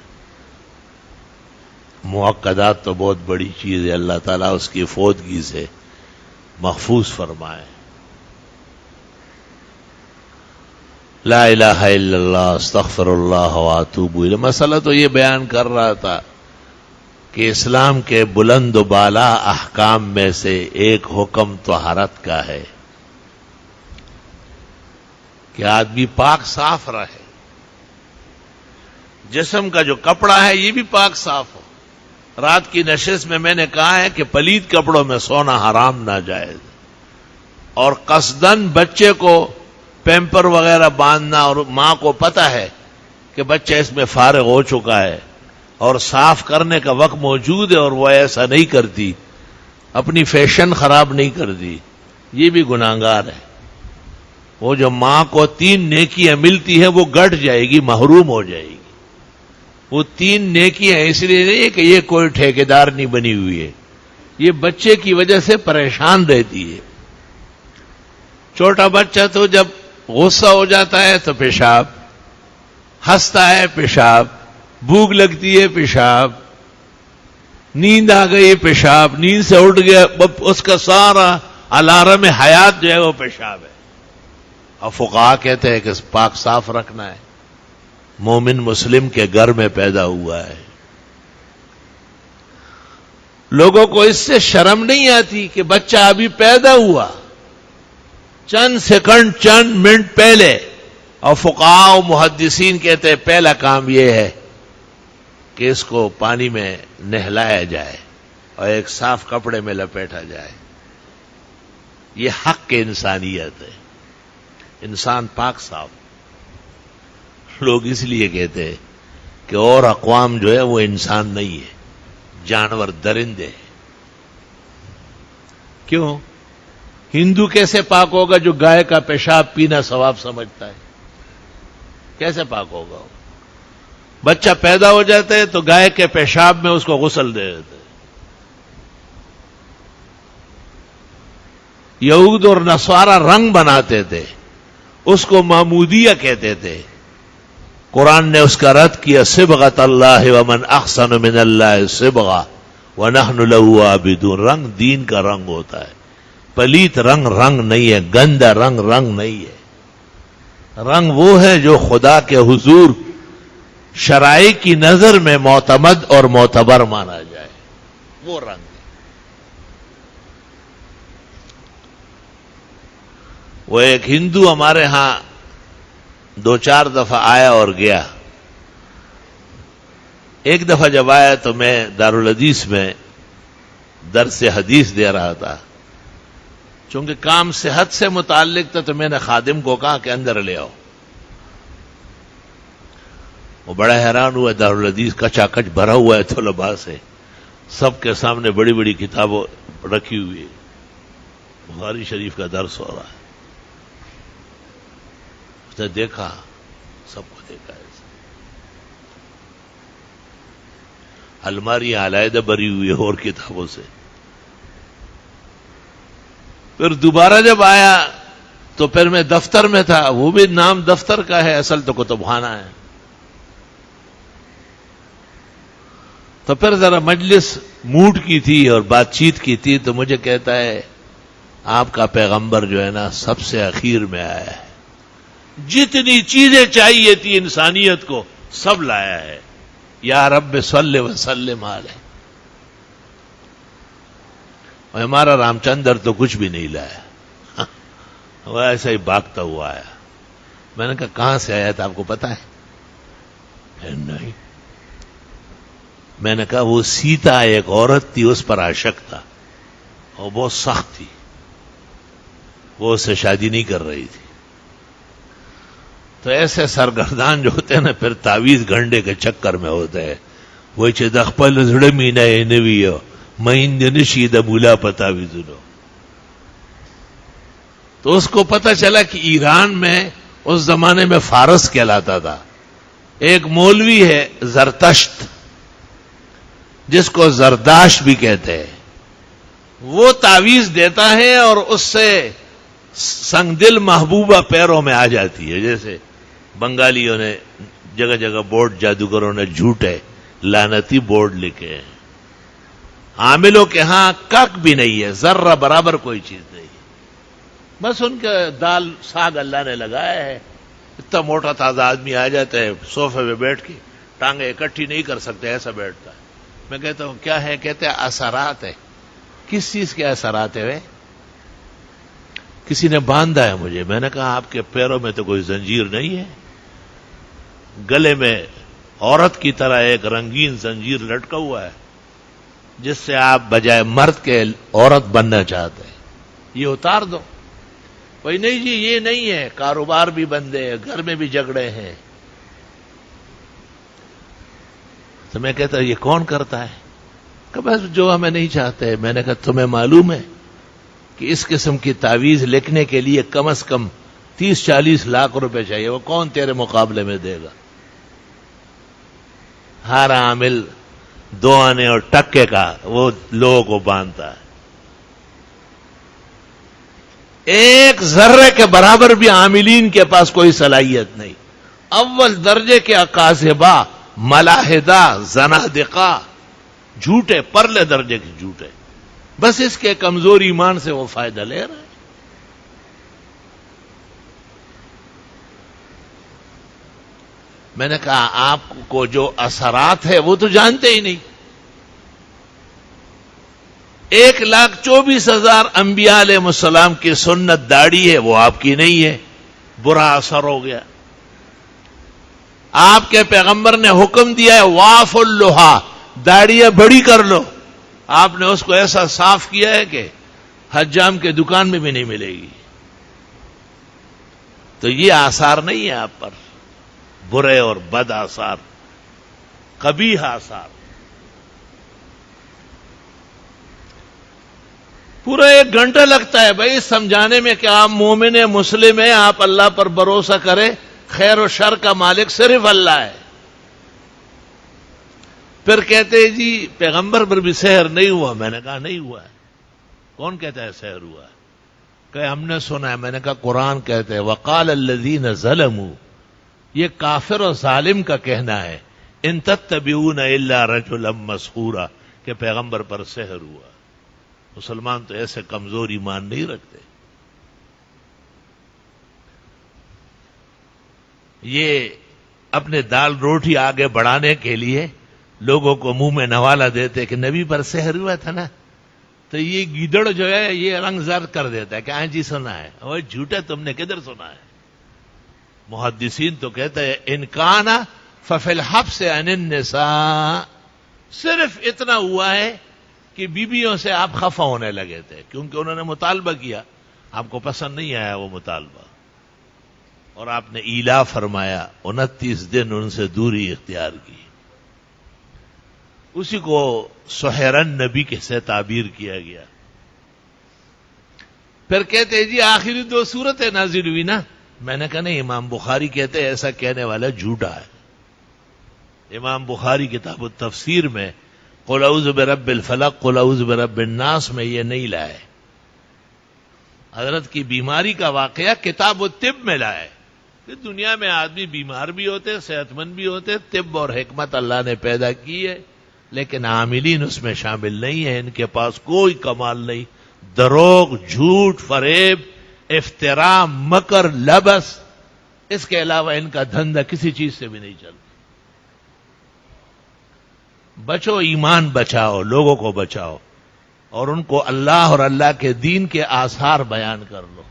موقدات تو بہت بڑی چیز ہے، اللہ تعالیٰ اس کی فوتگی سے محفوظ فرمائے۔ لا الہ الا اللہ استغفر اللہ واتوب الیہ۔ مسئلہ تو یہ بیان کر رہا تھا کہ اسلام کے بلند و بالا احکام میں سے ایک حکم طہارت کا ہے کہ آدمی پاک صاف رہے، جسم کا جو کپڑا ہے یہ بھی پاک صاف ہو۔ رات کی نشست میں نے کہا ہے کہ پلید کپڑوں میں سونا حرام ناجائز، اور قصدن بچے کو پیمپر وغیرہ باندھنا، اور ماں کو پتہ ہے کہ بچہ اس میں فارغ ہو چکا ہے اور صاف کرنے کا وقت موجود ہے اور وہ ایسا نہیں کرتی، اپنی فیشن خراب نہیں کرتی، یہ بھی گناہگار ہے. وہ جو ماں کو 3 نیکیاں ملتی ہیں وہ گٹ جائے گی، محروم ہو جائے گی. وہ 3 نیکیاں اس لیے نہیں ہے کہ یہ کوئی ٹھیکیدار نہیں بنی ہوئی ہے، یہ بچے کی وجہ سے پریشان رہتی ہے. چھوٹا بچہ تو جب غصہ ہو جاتا ہے تو پیشاب، ہنستا ہے پیشاب، بھوک لگتی ہے پیشاب، نیند آ گئی پیشاب، نیند سے اٹھ گیا، اس کا سارا الارم حیات جو ہے وہ پیشاب ہے. اور فقہا کہتے ہیں کہ پاک صاف رکھنا ہے. مومن مسلم کے گھر میں پیدا ہوا ہے. لوگوں کو اس سے شرم نہیں آتی کہ بچہ ابھی پیدا ہوا، چند سیکنڈ چند منٹ پہلے، اور فقہاء و محدثین کہتے ہیں پہلا کام یہ ہے کہ اس کو پانی میں نہلایا جائے اور ایک صاف کپڑے میں لپیٹا جائے. یہ حق انسانیت ہے، انسان پاک صاف. لوگ اس لیے کہتے ہیں کہ اور اقوام جو ہے وہ انسان نہیں ہے، جانور درندے ہیں. کیوں؟ ہندو کیسے پاک ہوگا جو گائے کا پیشاب پینا ثواب سمجھتا ہے؟ کیسے پاک ہوگا؟ بچہ پیدا ہو جاتا ہے تو گائے کے پیشاب میں اس کو غسل دے دیتے. یہود اور نصارہ رنگ بناتے تھے، اس کو معمودیہ کہتے تھے. قرآن نے اس کا رد کیا، صبغۃ اللہ ومن احسن من اللہ صبغہ ونحن له عابدون. رنگ دین کا رنگ ہوتا ہے، پلیت رنگ رنگ نہیں ہے، گندا رنگ رنگ نہیں ہے. رنگ وہ ہے جو خدا کے حضور شرائع کی نظر میں معتمد اور معتبر مانا جائے، وہ رنگ ہے. وہ ایک ہندو ہمارے ہاں 2-4 دفعہ آیا اور گیا. ایک دفعہ جب آیا تو میں دارالحدیث میں درس حدیث دے رہا تھا. چونکہ کام صحت سے متعلق تھا تو میں نے خادم کو کہا کہ اندر لے آؤ. وہ بڑا حیران ہوا، دارالحدیث کچا کچ بھرا ہوا ہے طلباء سے، سب کے سامنے بڑی بڑی کتابیں رکھی ہوئی ہے، بخاری شریف کا درس ہو رہا ہے. اس نے دیکھا، سب کو دیکھا ایسا. الماریاں علیحدہ بھری ہوئی ہے اور کتابوں سے. پھر دوبارہ جب آیا تو پھر میں دفتر میں تھا، وہ بھی نام دفتر کا ہے، اصل تو کتب خانہ ہے. تو پھر ذرا مجلس موڈ کی تھی اور بات چیت کی تھی، تو مجھے کہتا ہے آپ کا پیغمبر جو ہے نا سب سے اخیر میں آیا ہے، جتنی چیزیں چاہیے تھی انسانیت کو سب لایا ہے. یا رب صلی وسلم علیہ. اور ہمارا رام چندر تو کچھ بھی نہیں لایا، وہ ایسا ہی بھاگتا ہوا آیا. میں نے کہا کہاں سے آیا تھا آپ کو پتا ہے؟ نہیں. میں نے کہا وہ سیتا ایک عورت تھی، اس پر عاشق تھا اور بہت سخت تھی، وہ اس سے شادی نہیں کر رہی تھی. تو ایسے سرگردان جو ہوتے ہیں نا پھر تعویذ گھنڈے کے چکر میں ہوتے ہیں. وہ د خپل زړه مینه نویو مہند نشی د مولا پتاویذونو. تو اس کو پتہ چلا کہ ایران میں اس زمانے میں فارس کہلاتا تھا. ایک مولوی ہے زرتشت، جس کو زرداش بھی کہتے ہیں، وہ تعویذ دیتا ہے اور اس سے سنگ دل محبوبہ پیروں میں آ جاتی ہے. جیسے بنگالیوں نے جگہ جگہ بورڈ، جادوگروں نے جھوٹے لعنتی بورڈ لکھے ہیں. عاملوں کے ہاں کک بھی نہیں ہے، ذرہ برابر کوئی چیز نہیں ہے، بس ان کے دال ساگ اللہ نے لگایا ہے. اتنا موٹا تازہ آدمی آ جاتا ہے صوفے پہ بیٹھ کے، ٹانگیں اکٹھی نہیں کر سکتے، ایسا بیٹھتا ہے. میں کہتا ہوں کیا ہے؟ کہتے ہیں اثرات ہے. کس چیز کے اثرات ہے؟ کسی نے باندھا ہے مجھے. میں نے کہا آپ کے پیروں میں تو کوئی زنجیر نہیں ہے، گلے میں عورت کی طرح ایک رنگین زنجیر لٹکا ہوا ہے جس سے آپ بجائے مرد کے عورت بننا چاہتے ہیں، یہ اتار دو. بھائی نہیں جی یہ نہیں ہے، کاروبار بھی بندے ہیں، گھر میں بھی جھگڑے ہیں. تو میں کہتا یہ کون کرتا ہے؟ کہ بس جو ہمیں نہیں چاہتے. میں نے کہا تمہیں معلوم ہے کہ اس قسم کی تعویذ لکھنے کے لیے کم از کم 30-40 لاکھ روپے چاہیے، وہ کون تیرے مقابلے میں دے گا؟ ہر عامل 2 آنے اور ٹکے کا وہ لوگوں کو باندھتا ہے. ایک ذرے کے برابر بھی عاملین کے پاس کوئی صلاحیت نہیں. اول درجے کے اکاذبہ، ملاحدہ، زنادقہ، جھوٹے، پرلے درجے کے جھوٹے، بس اس کے کمزور ایمان سے وہ فائدہ لے رہے ہیں. میں نے کہا آپ کو جو اثرات ہے وہ تو جانتے ہی نہیں. 1,24,000 انبیاء علیہ السلام کی سنت داڑھی ہے، وہ آپ کی نہیں ہے، برا اثر ہو گیا. آپ کے پیغمبر نے حکم دیا ہے واف اللحا، داڑیاں بڑی کر لو، آپ نے اس کو ایسا صاف کیا ہے کہ حجام کے دکان میں بھی نہیں ملے گی. تو یہ آثار نہیں ہے آپ پر، برے اور بد آثار، قبیح آثار. پورا 1 گھنٹہ لگتا ہے بھائی سمجھانے میں کہ آپ مومن ہیں، مسلم ہیں، آپ اللہ پر بھروسہ کریں، خیر و شر کا مالک صرف اللہ ہے. پھر کہتے ہیں جی پیغمبر پر بھی سحر نہیں ہوا. میں نے کہا نہیں ہوا ہے. کون کہتا ہے سحر ہوا ہے؟ کہ ہم نے سنا ہے. میں نے کہا قرآن کہتے ہیں وقال الذین ظلموا، یہ کافر اور ظالم کا کہنا ہے، ان تتبعون الا رجلا مسحورا، کہ پیغمبر پر سحر ہوا. مسلمان تو ایسے کمزور ایمان نہیں رکھتے. یہ اپنے دال روٹی آگے بڑھانے کے لیے لوگوں کو منہ میں نوالا دیتے کہ نبی پر سحر ہوا تھا نا، تو یہ گیدڑ جو ہے یہ رنگ زرد کر دیتا ہے کہ ہاں جی سنا ہے. وہ جھوٹا، تم نے کدھر سنا ہے؟ محدثین تو کہتے ہیں ان کان ففی الحبس عن النساء، صرف اتنا ہوا ہے کہ بیویوں سے آپ خفا ہونے لگے تھے کیونکہ انہوں نے مطالبہ کیا، آپ کو پسند نہیں آیا وہ مطالبہ، اور آپ نے ایلا فرمایا، 29 دن ان سے دوری اختیار کی. اسی کو سحرن نبی کے سے تعبیر کیا گیا. پھر کہتے جی آخری 2 سورتیں نازل ہوئی نا. میں نے کہا نہیں، امام بخاری کہتے ایسا کہنے والا جھوٹا ہے. امام بخاری کتاب التفسیر میں قل اعوذ برب الفلق قل اعوذ برب الناس میں یہ نہیں لائے. حضرت کی بیماری کا واقعہ کتاب الطب میں لائے. دنیا میں آدمی بیمار بھی ہوتے، صحت مند بھی ہوتے، طب اور حکمت اللہ نے پیدا کی ہے، لیکن عاملین اس میں شامل نہیں ہیں. ان کے پاس کوئی کمال نہیں. دروغ، جھوٹ، فریب، افتراء، مکر، لبس، اس کے علاوہ ان کا دھندا کسی چیز سے بھی نہیں چلتا. بچو، ایمان بچاؤ، لوگوں کو بچاؤ، اور ان کو اللہ اور اللہ کے دین کے آثار بیان کر لو.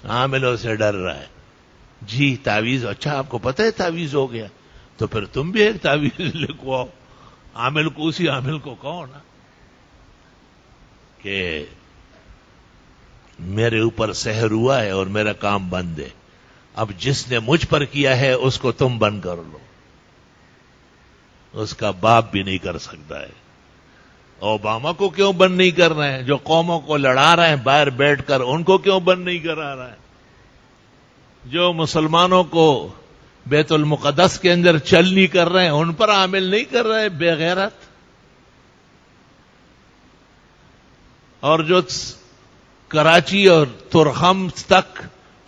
عاملوں سے ڈر رہا ہے جی تعویذ، اچھا آپ کو پتہ ہے تعویذ ہو گیا تو پھر تم بھی ایک تعویذ لکھواؤ. عامل کو، اسی عامل کو کہو نا کہ میرے اوپر سحر ہوا ہے اور میرا کام بند ہے، اب جس نے مجھ پر کیا ہے اس کو تم بند کر لو. اس کا باپ بھی نہیں کر سکتا ہے. اوباما کو کیوں بند نہیں کر رہے ہیں؟ جو قوموں کو لڑا رہے ہیں باہر بیٹھ کر، ان کو کیوں بند نہیں کرا رہا ہے؟ جو مسلمانوں کو بیت المقدس کے اندر چل نہیں کر رہے ہیں، ان پر عامل نہیں کر رہے بے غیرت. اور جو کراچی اور ترخم تک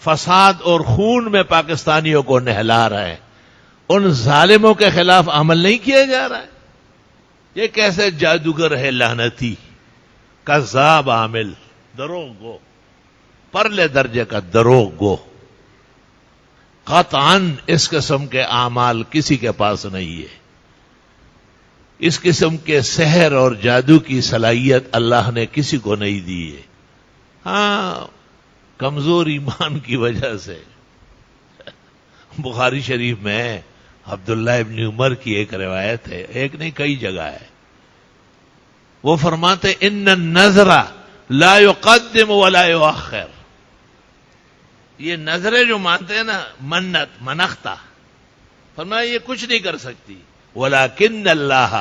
فساد اور خون میں پاکستانیوں کو نہلا رہے ہیں، ان ظالموں کے خلاف عمل نہیں کیا جا رہا ہے. یہ کیسے جادوگر ہے لعنتی، کذاب عامل، دروغ گو، پرلے درجے کا دروغ گو. قطعاً اس قسم کے اعمال کسی کے پاس نہیں ہے. اس قسم کے سحر اور جادو کی صلاحیت اللہ نے کسی کو نہیں دی ہے. ہاں، کمزور ایمان کی وجہ سے. بخاری شریف میں عبداللہ ابن عمر کی ایک روایت ہے، ایک نہیں کئی جگہ ہے. وہ فرماتے ان النذر لا يقدم ولا يؤخر. یہ نظریں جو مانتے ہیں نا، منت، منختہ، فرمایا یہ کچھ نہیں کر سکتی. ولیکن اللہ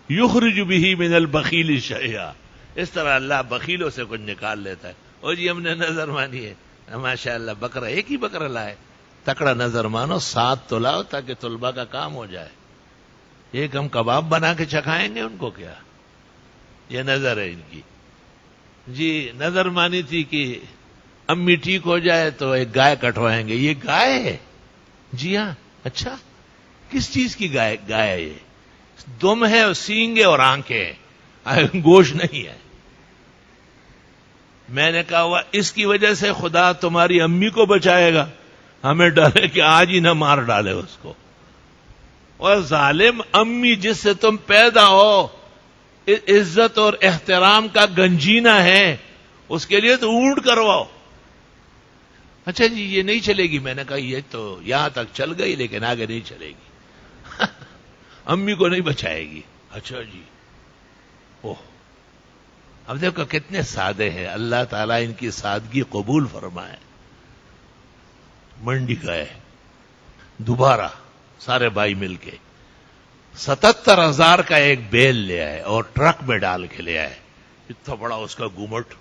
یخرج به من البخیل شیئا. اس طرح اللہ بخیلوں سے کچھ نکال لیتا ہے. اور جی ہم نے نظر مانی ہے, ماشاء اللہ بکرا ایک ہی بکرا لائے, تکڑا نظر مانو 7 تو لاؤ تاکہ طلباء کا کام ہو جائے. ایک ہم کباب بنا کے چکھائیں گے ان کو کیا؟ یہ نظر ہے ان کی. جی نظر مانی تھی کہ امی ٹھیک ہو جائے تو ایک گائے کٹوائیں گے. یہ گائے ہے؟ جی ہاں. اچھا کس چیز کی گائے ہے؟ یہ دم ہے اور سینگے اور آنکھیں ہیں, گوشت نہیں ہے. میں نے کہا ہوا اس کی وجہ سے خدا تمہاری امی کو بچائے گا, ہمیں ڈر ہے کہ آج ہی نہ مار ڈالے اس کو. اور ظالم امی جس سے تم پیدا ہو, عزت اور احترام کا گنجینا ہے, اس کے لیے تو اونٹ کرواؤ. اچھا جی یہ نہیں چلے گی. میں نے کہا یہ تو یہاں تک چل گئی لیکن آگے نہیں چلے گی. امی کو نہیں بچائے گی. اچھا جی. اوہ اب دیکھو کتنے سادے ہیں, اللہ تعالیٰ ان کی سادگی قبول فرمائے. منڈی گئے دوبارہ سارے بھائی مل کے 77,000 کا ایک بیل لے آئے اور ٹرک میں ڈال کے لے آئے. اتنا بڑا اس کا گمٹ.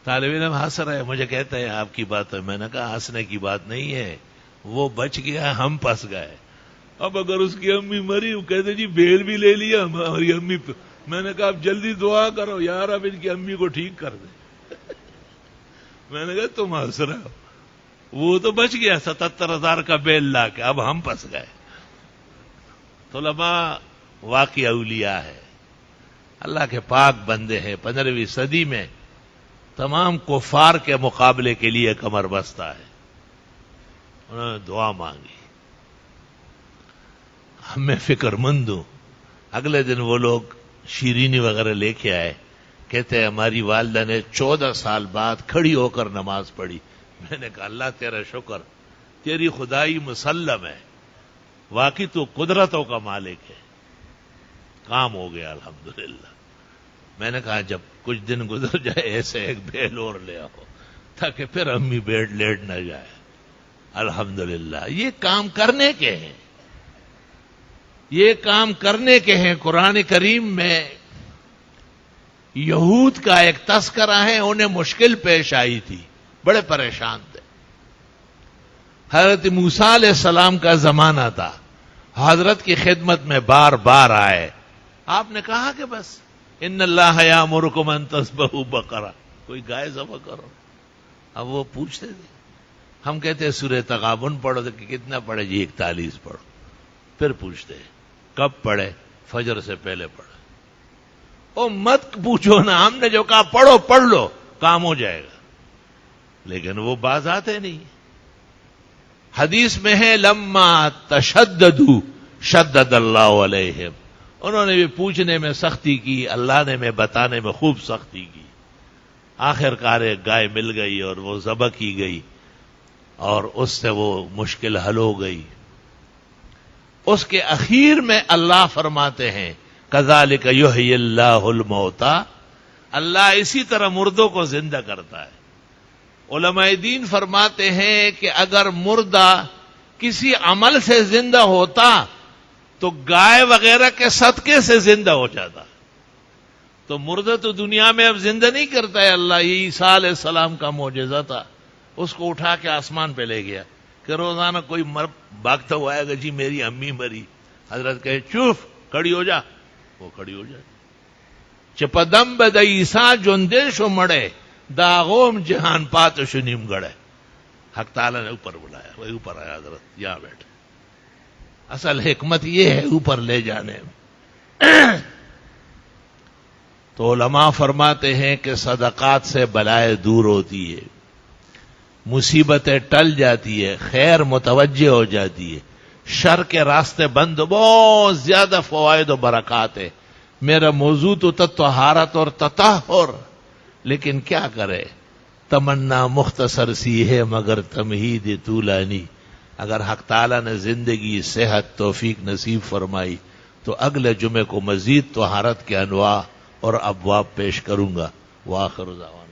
طالب علم ہنس رہے, مجھے کہتے ہیں آپ کی بات ہے. میں نے کہا ہنسنے کی بات نہیں ہے, وہ بچ گیا, ہم پھنس گئے. اب اگر اس کی امی مری, وہ کہتے جی بیل بھی لے لیا ہماری امی. میں نے کہا اب جلدی دعا کرو یار اب ان کی امی کو ٹھیک کر دے. میں نے کہا تم ہنس رہے ہو, وہ تو بچ گیا 77,000 کا بیل لا کے, اب ہم پھنس گئے. علماء واقعی اولیاء ہے, اللہ کے پاک بندے ہیں. 15ویں صدی میں تمام کفار کے مقابلے کے لیے کمر بستہ ہے. انہوں نے دعا مانگی, ہمیں فکر مند ہوں. اگلے دن وہ لوگ شیرینی وغیرہ لے کے آئے, کہتے ہیں ہماری والدہ نے 14 سال بعد کھڑی ہو کر نماز پڑھی. میں نے کہا اللہ تیرا شکر, تیری خدائی مسلم ہے, واقعی تو قدرتوں کا مالک ہے. کام ہو گیا الحمدللہ. میں نے کہا جب کچھ دن گزر جائے ایسے ایک بیل اور لے آؤ تاکہ پھر امی بیٹھ لیٹ نہ جائے. الحمدللہ یہ کام کرنے کے ہیں, یہ کام کرنے کے ہیں. قرآن کریم میں یہود کا ایک تذکرہ ہے, انہیں مشکل پیش آئی تھی, بڑے پریشان تھے. حضرت موسیٰ علیہ السلام کا زمانہ تھا, حضرت کی خدمت میں بار بار آئے. آپ نے کہا کہ بس ان اللہ یامرکم ان تذبحوا بقرہ, کوئی گائے ذبح کرو. اب وہ پوچھتے تھے, ہم کہتے ہیں سورہ تغابن پڑھو, تو کہ کتنا پڑھے جی 41 پڑھو. پھر پوچھتے کب پڑھے, فجر سے پہلے پڑھے. او مت پوچھو نا, ہم نے جو کہا پڑھو پڑھ لو کام ہو جائے گا. لیکن وہ باز آتے نہیں. حدیث میں ہے لما تشددوا شدد اللہ علیہم, انہوں نے بھی پوچھنے میں سختی کی, اللہ نے میں بتانے میں خوب سختی کی. آخر کار ایک گائے مل گئی اور وہ ذبح کی گئی اور اس سے وہ مشکل حل ہو گئی. اس کے اخیر میں اللہ فرماتے ہیں کذالک یحیی اللہ الموتى, اللہ اسی طرح مردوں کو زندہ کرتا ہے. علماء دین فرماتے ہیں کہ اگر مردہ کسی عمل سے زندہ ہوتا تو گائے وغیرہ کے صدقے سے زندہ ہو جاتا. تو مردہ تو دنیا میں اب زندہ نہیں کرتا ہے اللہ. یہ عیسیٰ علیہ السلام کا معجزہ تھا, اس کو اٹھا کے آسمان پہ لے گیا کہ روزانہ کوئی بھاگتا ہوا آئے گا, جی میری امی مری. حضرت کہے چوف کھڑی ہو جا, وہ کھڑی ہو جائے. چپدم بد عیسیٰ جندیش مڑے داغوم جہان پات شنیم گڑے. حق تعالیٰ نے اوپر بلایا, وہ اوپر آیا, حضرت یہاں بیٹھے. اصل حکمت یہ ہے اوپر لے جانے میں. تو علماء فرماتے ہیں کہ صدقات سے بلائیں دور ہوتی ہے, مصیبتیں ٹل جاتی ہے, خیر متوجہ ہو جاتی ہے, شر کے راستے بند. بہت زیادہ فوائد و برکات ہے. میرا موضوع تو طہارت اور تطہر, لیکن کیا کرے, تمنا مختصر سی ہے مگر تمہید طولانی. اگر حق تعالیٰ نے زندگی, صحت, توفیق نصیب فرمائی تو اگلے جمعے کو مزید طہارت کے انواع اور ابواب پیش کروں گا. وآخر دعوانا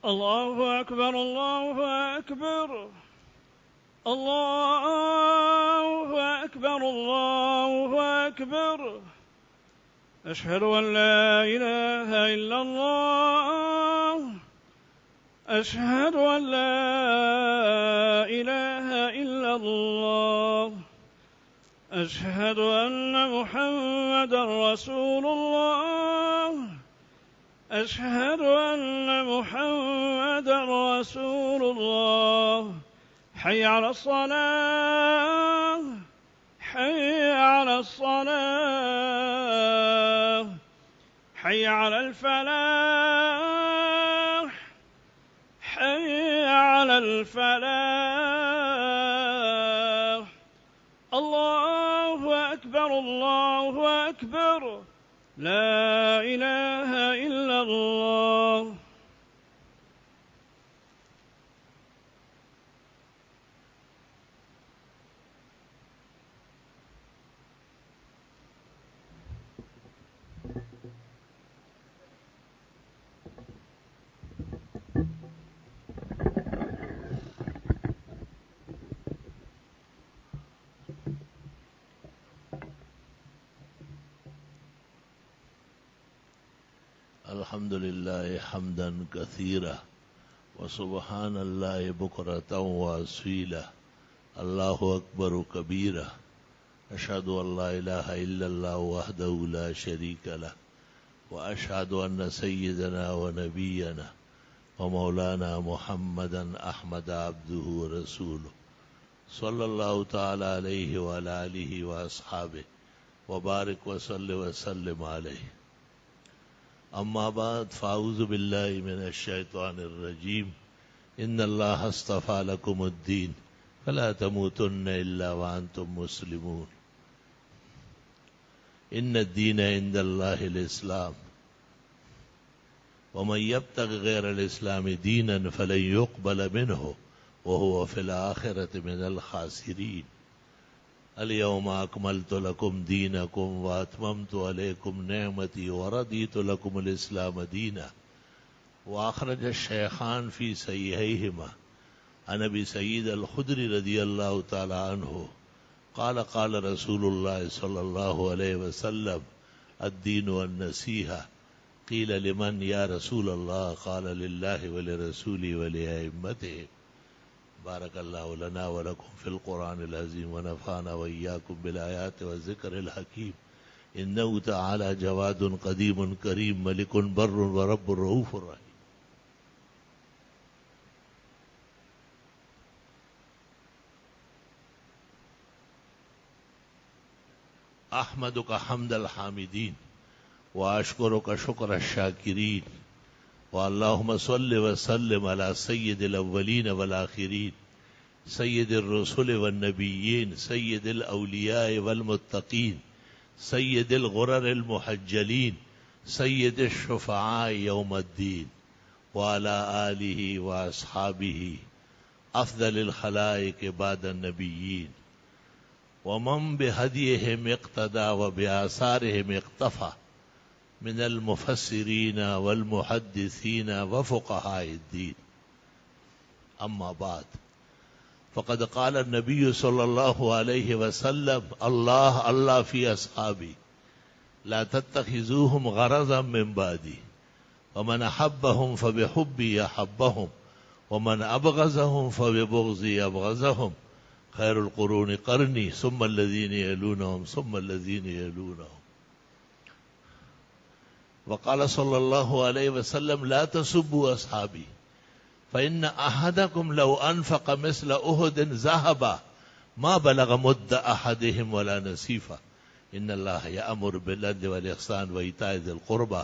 الله أكبر الله أكبر الله أكبر الله أكبر. أشهد أن لا إله إلا الله. أشهد أن لا إله إلا الله. أشهد أن محمدًا رسول الله. أشهد أن محمدًا رسول الله. حي على الصلاة. حي على الصلاة. حي على الفلاح. حي على الفلاح. الله أكبر الله أكبر. لا إله إلا الله. الحمد لله حمدا كثيرا وسبحان الله بكرة وأصيلا الله أكبر كبيرا. أشهد أن لا إله إلا الله وحده لا شريك له وأشهد أن سيدنا ونبينا ومولانا محمدا أحمد عبده ورسوله صلى الله تعالى عليه وعلى آله وأصحابه وبارك وسلم عليه. أما بعد فأعوذ بالله من الشيطان الرجيم. إن الله اصطفى لكم الدين فلا تموتن إلا وأنتم مسلمون. إن الدين عند الله الإسلام ومن يبتغ غير الإسلام دينا فلن يقبل منه وهو في الآخرة من الخاسرين. اليوم أكملت لكم دينكم وأتممت عليكم نعمتي ورضيت لكم الإسلام دينا. وأخرج الشيخان في صحيحيهما عن أبي سعيد الخدري رضي الله تعالى عنه قال قال رسول الله صلى الله عليه وسلم الدين والنصيحة. قيل لمن يا رسول الله؟ قال لله ولرسوله ولأئمته. بارك الله لنا ولكم في القرآن العظيم ونفعنا وإياكم بالآيات والذكر الحكيم. إنه تعالى جواد قديم كريم ملك بر ورب رؤوف رحيم. أحمدك حمد الحامدين وأشكرك شكر الشاكرين. واللهم صل وسلم على سيد الأولين والآخرين سيد الرسل والنبيين سيد الأولياء والمتقين سيد الغرر المحجلين سيد الشفعاء يوم الدين وعلى آله وأصحابه أفضل الخلائق بعد النبيين ومن بهديهم اقتدى وبآثارهم اقتفى من المفسرين والمحدثين وفقهاء الدين. أما بعد فقد قال النبي صلى الله عليه وسلم الله الله في أصحابي لا تتخذوهم غرضا من بعدي ومن أحبهم فبحبي أحبهم ومن أبغضهم فببغضي أبغضهم خير القرون قرني ثم الذين يلونهم ثم الذين يلونهم. وقال صلى الله عليه وسلم لا تسبوا أصحابي فإن أحدكم لو أنفق مثل أحد ذهبا ما بلغ مد أحدهم ولا نصيفا. إن الله يأمر بالعدل والإحسان وإيتاء ذي القربى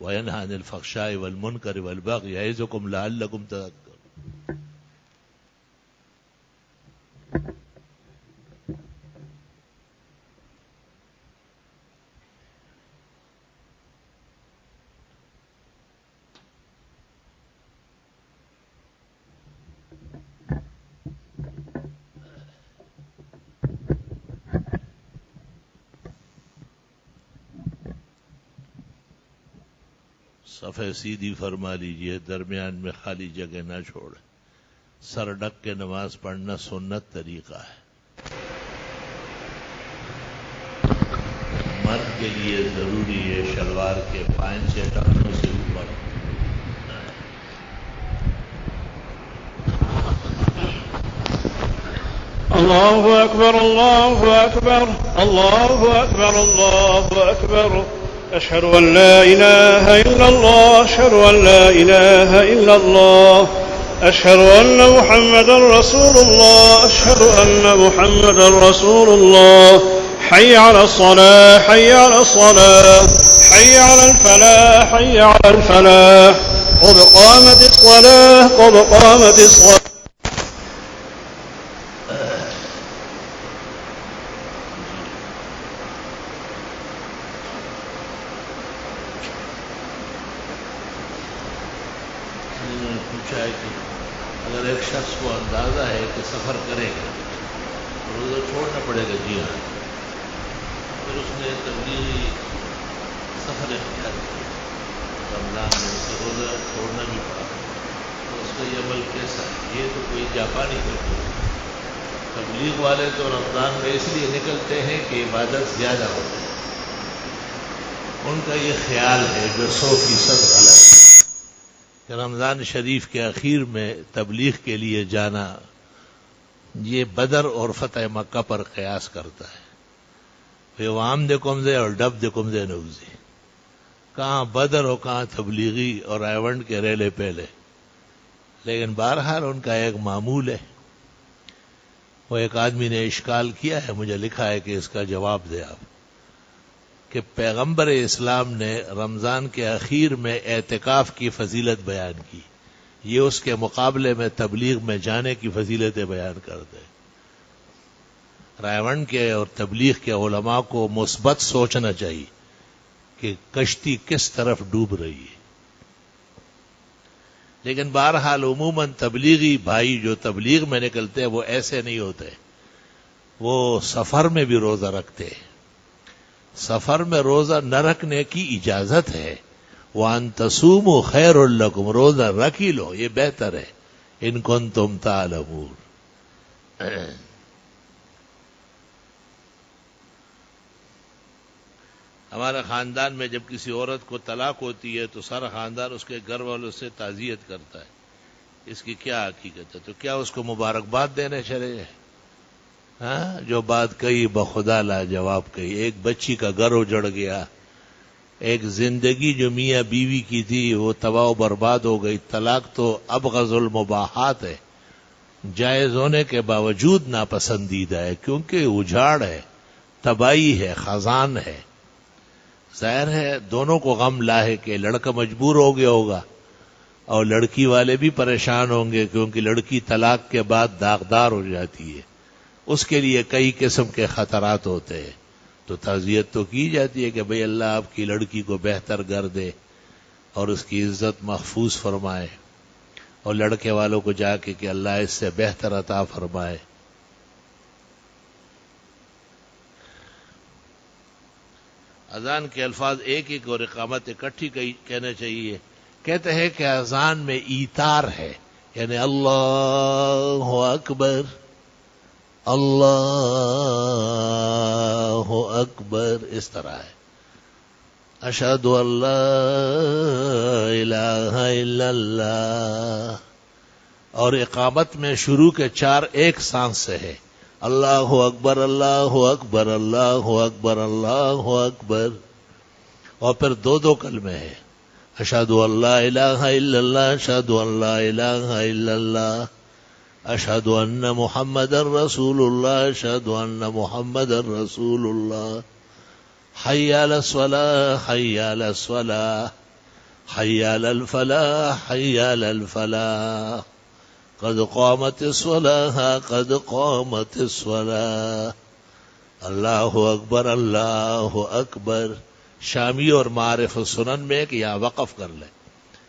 وينهى عن الفحشاء والمنكر والبغي يعظكم لعلكم تذكرون. صفحے سیدھی فرما لیجئے، درمیان میں خالی جگہ نہ چھوڑے. سر ڈک کے نماز پڑھنا سنت طریقہ ہے. مرد کے لیے ضروری ہے شلوار کے پائنچے ٹخنوں سے اوپر. الله أكبر الله أكبر الله أكبر الله أكبر أشهد أن لا إله إلا الله أشهد أن لا إله إلا الله أشهد أن محمدا رسول الله أشهد أن محمدا رسول الله حي على الصلاة حي على الصلاة حي على الفلاح حي على الفلاح قد قامت الصلاة قد قامت الصلاة. پوچھا ہے کہ اگر ایک شخص کو اندازہ ہے کہ سفر کرے گا روزہ چھوڑنا پڑے گا. جی ہاں. پھر اس نے تبلیغی سفر اختیار کیا رمضان میں، اسے روزہ چھوڑنا بھی پڑا، تو اس کا یہ عمل کیسا ہے؟ یہ تو کوئی جاپانی کرتے ہیں. تبلیغ والے تو رمضان میں اس لیے نکلتے ہیں کہ عبادت زیادہ ہوتی ہے. ان کا یہ خیال ہے جو 100% غلط ہے کہ رمضان شریف کے اخیر میں تبلیغ کے لیے جانا یہ بدر اور فتح مکہ پر قیاس کرتا ہے. یہ وام دے کم دے اور ڈب دے کم دے نوزی، کہاں بدر ہو کہاں تبلیغی اور ایونٹ کے ریلے پہلے. لیکن بہرحال ان کا ایک معمول ہے. وہ ایک آدمی نے اشکال کیا ہے، مجھے لکھا ہے کہ اس کا جواب دے آپ، کہ پیغمبر اسلام نے رمضان کے اخیر میں اعتکاف کی فضیلت بیان کی، یہ اس کے مقابلے میں تبلیغ میں جانے کی فضیلتیں بیان کرتے. رائے کے اور تبلیغ کے علماء کو مثبت سوچنا چاہیے کہ کشتی کس طرف ڈوب رہی ہے. لیکن بہرحال عموماً تبلیغی بھائی جو تبلیغ میں نکلتے ہیں وہ ایسے نہیں ہوتے، وہ سفر میں بھی روزہ رکھتے ہیں. سفر میں روزہ نہ رکھنے کی اجازت ہے. وَأَن تَصُومُوا خَيْرٌ لَكُمْ، روزہ رکھ ہی لو، یہ بہتر ہے. إِن كُنتُمْ تَعْلَمُونَ. ہمارے خاندان میں جب کسی عورت کو طلاق ہوتی ہے تو سارا خاندان اس کے گھر والوں سے تعزیت کرتا ہے. اس کی کیا حقیقت ہے؟ تو کیا اس کو مبارکباد دینے چلے جائیں؟ ہاں، جو بات کہی بخدا لا جواب کہی. ایک بچی کا گھر اجڑ گیا، ایک زندگی جو میاں بیوی کی تھی وہ تباہ و برباد ہو گئی. طلاق تو ابغض المباحات ہے، جائز ہونے کے باوجود ناپسندیدہ ہے، کیونکہ اجاڑ ہے، تباہی ہے، خزان ہے. ظاہر ہے دونوں کو غم لاحق کہ لڑکا مجبور ہو گیا ہوگا اور لڑکی والے بھی پریشان ہوں گے، کیونکہ لڑکی طلاق کے بعد داغدار ہو جاتی ہے، اس کے لیے کئی قسم کے خطرات ہوتے ہیں. تو تعزیت تو کی جاتی ہے کہ بھئی اللہ آپ کی لڑکی کو بہتر گھر دے اور اس کی عزت محفوظ فرمائے، اور لڑکے والوں کو جا کے کہ اللہ اس سے بہتر عطا فرمائے. اذان کے الفاظ ایک ایک اور اقامت اکٹھی کہنا چاہیے. کہتے ہیں کہ اذان میں ایثار ہے، یعنی اللہ اکبر اللہ اکبر اس طرح ہے. اشہد ان لا الہ الا اللہ. اور اقامت میں شروع کے 4 ایک سانس سے ہے. اللہ اکبر اللہ اکبر اللہ اکبر اللہ اکبر، اور پھر 2 کلمے ہیں. اشہد ان لا الہ الا اللہ اشہد ان لا الہ الا اللہ اشہد ان محمد رسول اللہ اشہد ان محمد رسول اللہ. حی علی الصلاۃ حی علی الصلاۃ حی علی الفلاح حی علی الفلاح قد قامت الصلاۃ قد قامت الصلاۃ. اللہ اکبر اللہ اکبر. شامی اور معارف السنن میں کہ یہاں وقف کر لے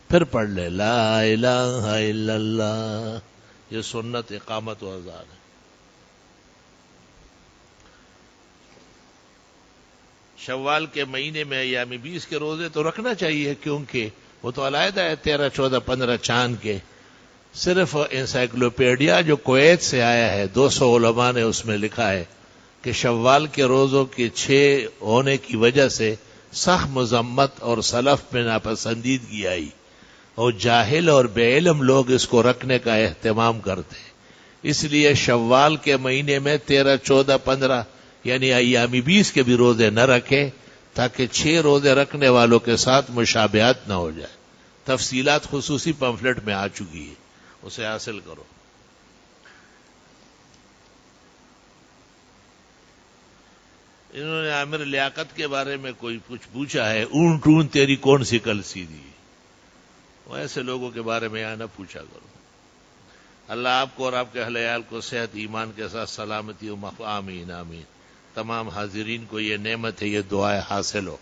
پھر پڑھ لے لا الہ الا اللہ. یہ سنت اقامت و اذان ہے. شوال کے مہینے میں ایام 20 کے روزے تو رکھنا چاہیے، کیونکہ وہ تو علیحدہ ہے 13, 14, 15 چاند کے. صرف انسائکلوپیڈیا جو کویت سے آیا ہے 200 علماء نے اس میں لکھا ہے کہ شوال کے روزوں کے 6 ہونے کی وجہ سے سخت مذمت اور سلف میں ناپسندیدگی آئی اور جاہل اور بے علم لوگ اس کو رکھنے کا اہتمام کرتے. اس لیے شوال کے مہینے میں 13, 14, 15 یعنی ایامی 20 کے بھی روزے نہ رکھیں تاکہ 6 روزے رکھنے والوں کے ساتھ مشابہت نہ ہو جائے. تفصیلات خصوصی پمفلٹ میں آ چکی ہے, اسے حاصل کرو. انہوں نے عامر لیاقت کے بارے میں کوئی کچھ پوچھا ہے, اونٹ تیری کون سی کل سیدھی. وہ ایسے لوگوں کے بارے میں یہاں نہ پوچھا کرو. اللہ آپ کو اور آپ کے اہل عیال کو صحت ایمان کے ساتھ سلامتی و آمین آمین. تمام حاضرین کو یہ نعمت ہے, یہ دعائیں حاصل ہو.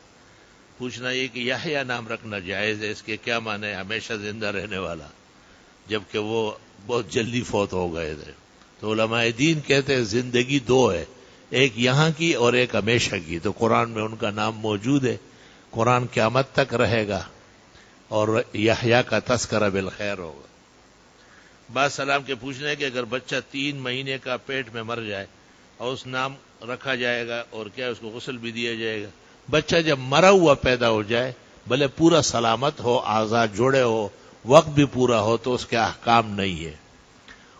پوچھنا یہ کہ یحییٰ نام رکھنا جائز ہے, اس کے کیا معنی ہے؟ ہمیشہ زندہ رہنے والا, جبکہ وہ بہت جلدی فوت ہو گئے تھے. تو علماء دین کہتے ہیں زندگی 2 ہے, ایک یہاں کی اور ایک ہمیشہ کی. تو قرآن میں ان کا نام موجود ہے, قرآن قیامت تک رہے گا اور یحییٰ کا تذکرہ بالخیر ہوگا. بعض سلام کے پوچھنا ہے کہ اگر بچہ 3 مہینے کا پیٹ میں مر جائے اور اس نام رکھا جائے گا اور کیا اس کو غسل بھی دیا جائے گا؟ بچہ جب مرا ہوا پیدا ہو جائے, بھلے پورا سلامت ہو, اعضاء جوڑے ہو, وقت بھی پورا ہو, تو اس کے احکام نہیں ہے.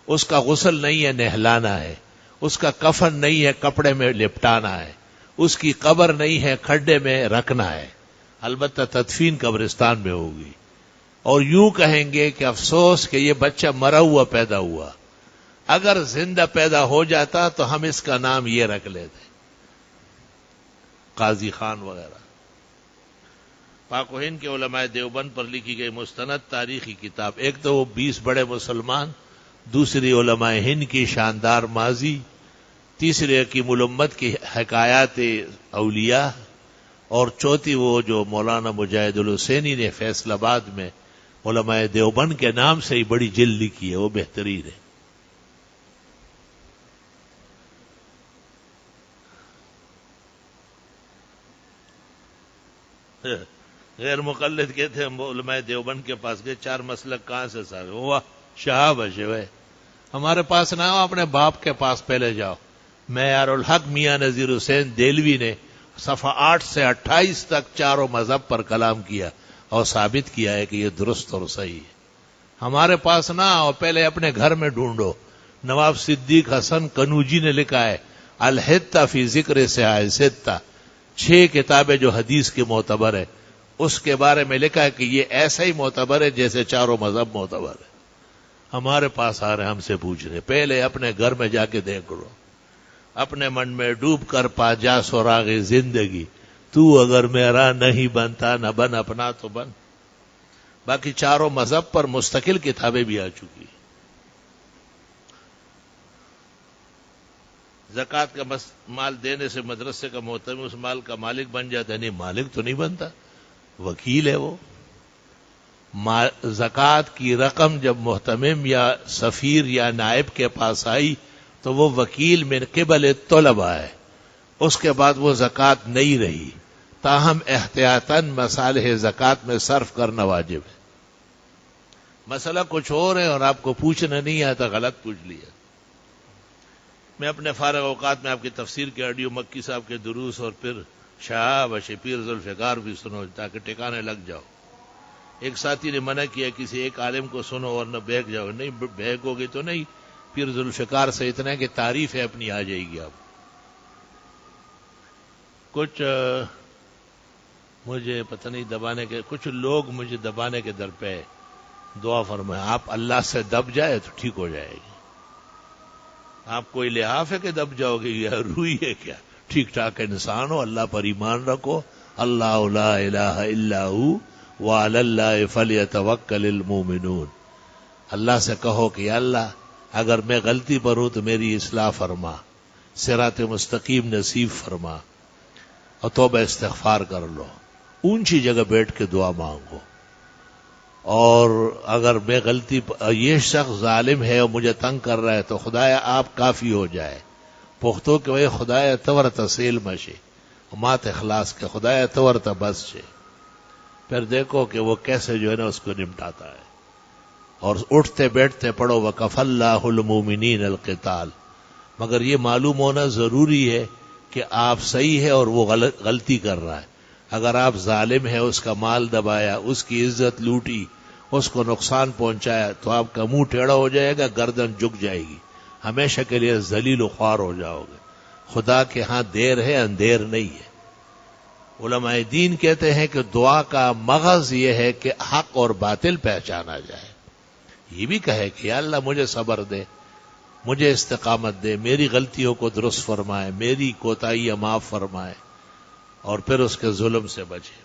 اس کا غسل نہیں ہے نہلانا ہے, اس کا کفن نہیں ہے کپڑے میں لپٹانا ہے, اس کی قبر نہیں ہے کھڈے میں رکھنا ہے. البتہ تدفین قبرستان میں ہوگی. اور یوں کہیں گے کہ افسوس کہ یہ بچہ مرا ہوا پیدا ہوا, اگر زندہ پیدا ہو جاتا تو ہم اس کا نام یہ رکھ لیتے, قاضی خان وغیرہ. پاک و ہند کے علماء دیوبند پر لکھی گئی مستند تاریخی کتاب, ایک تو وہ 20 بڑے مسلمان, دوسری علماء ہند کی شاندار ماضی, تیسری حکیم الامت کی حکایات اولیاء, اور چوتھی وہ جو مولانا مجاہد الحسینی نے فیصل آباد میں علماء دیوبند کے نام سے ہی بڑی جلد لکھی ہے, وہ بہترین ہے. غیر مقلد کہتے ہیں علماء دیوبند کے پاس گئے, 4 مسلک کہاں سے صاحب ہوا, شہاب ہے. ہمارے پاس نہ ہو, اپنے باپ کے پاس پہلے جاؤ. معیار الحق میاں نذیر حسین دہلوی نے صفحہ 8 سے 28 تک چاروں مذہب پر کلام کیا اور ثابت کیا ہے کہ یہ درست اور صحیح ہے. ہمارے پاس نہ ہو, پہلے اپنے گھر میں ڈھونڈو. نواب صدیق حسن کنوجی نے لکھا ہے الحتہ فی ذکر صحاح ستہ, 6 کتابیں جو حدیث کی معتبر ہے, اس کے بارے میں لکھا ہے کہ یہ ایسا ہی معتبر ہے جیسے چاروں مذہب معتبر ہے. ہمارے پاس آ رہے, ہم سے پوچھ رہے. پہلے اپنے گھر میں جا کے دیکھ لو, اپنے من میں ڈوب کر پا جا سراغ زندگی, تو اگر میرا نہیں بنتا نہ بن اپنا تو بن. باقی چاروں مذہب پر مستقل کتابیں بھی آ چکی. زکوٰۃ کا مال دینے سے مدرسے کا محترم اس مال کا مالک بن جاتا ہے؟ نہیں, مالک تو نہیں بنتا, وکیل ہے وہ. زکوٰۃ کی رقم جب محتمم یا سفیر یا نائب کے پاس آئی تو وہ وکیل من قبل طلبہ ہے, اس کے بعد وہ زکوٰۃ نہیں رہی. تاہم احتیاطاً مصالح زکوٰۃ میں صرف کرنا واجب ہے. مسئلہ کچھ اور ہے اور آپ کو پوچھنا نہیں آتا, غلط پوچھ لیا. میں اپنے فارغ اوقات میں آپ کی تفسیر کے آڈیو مکی صاحب کے دروس اور پھر شہاب و شبیر ذوالفقار بھی سنو تاکہ ٹھکانے لگ جاؤ. ایک ساتھی نے منع کیا کسی ایک عالم کو سنو اور نہ بہک جاؤ. نہیں بہکو گے تو نہیں, پیر ذوالفقار سے اتنا ہے کہ تعریف ہے اپنی آ جائے گی. آپ کچھ مجھے پتہ نہیں دبانے کے, کچھ لوگ مجھے دبانے کے در پہ دعا فرمائے. آپ اللہ سے دب جائے تو ٹھیک ہو جائے گی. آپ کوئی لحاف ہے کہ دب جاؤ گے یا روئی ہے کیا؟ ٹھیک ٹھاک انسان ہو, اللہ پر ایمان رکھو. اللہ لا الہ الا ہو وعلی اللہ فلیتوکل المؤمنون. اللہ سے کہو کہ یا اللہ اگر میں غلطی پر ہوں تو میری اصلاح فرما, صراط مستقیم نصیب فرما, اور توبہ استغفار کر لو. اونچی جگہ بیٹھ کے دعا مانگو. اور اگر میں غلطی یہ شخص ظالم ہے اور مجھے تنگ کر رہا ہے تو خدایا آپ کافی ہو جائے. پختو کہ وہ خدایا تور تسیل مشے مات اخلاص کے خدایا تور بس چھے. پھر دیکھو کہ وہ کیسے جو ہے نا اس کو نمٹاتا ہے. اور اٹھتے بیٹھتے پڑھو وَكَفَى اللَّهُ الْمُؤْمِنِينَ الْقِتَالَ. مگر یہ معلوم ہونا ضروری ہے کہ آپ صحیح ہے اور وہ غلطی کر رہا ہے. اگر آپ ظالم ہیں، اس کا مال دبایا، اس کی عزت لوٹی، اس کو نقصان پہنچایا، تو آپ کا منہ ٹیڑھا ہو جائے گا، گردن جھک جائے گی، ہمیشہ کے لیے ذلیل و خوار ہو جاؤ گے. خدا کے ہاں دیر ہے، اندھیر نہیں ہے. علماء دین کہتے ہیں کہ دعا کا مغز یہ ہے کہ حق اور باطل پہچانا جائے. یہ بھی کہے کہ یا اللہ مجھے صبر دے، مجھے استقامت دے، میری غلطیوں کو درست فرمائے، میری کوتاہیاں معاف فرمائے، اور پھر اس کے ظلم سے بچے.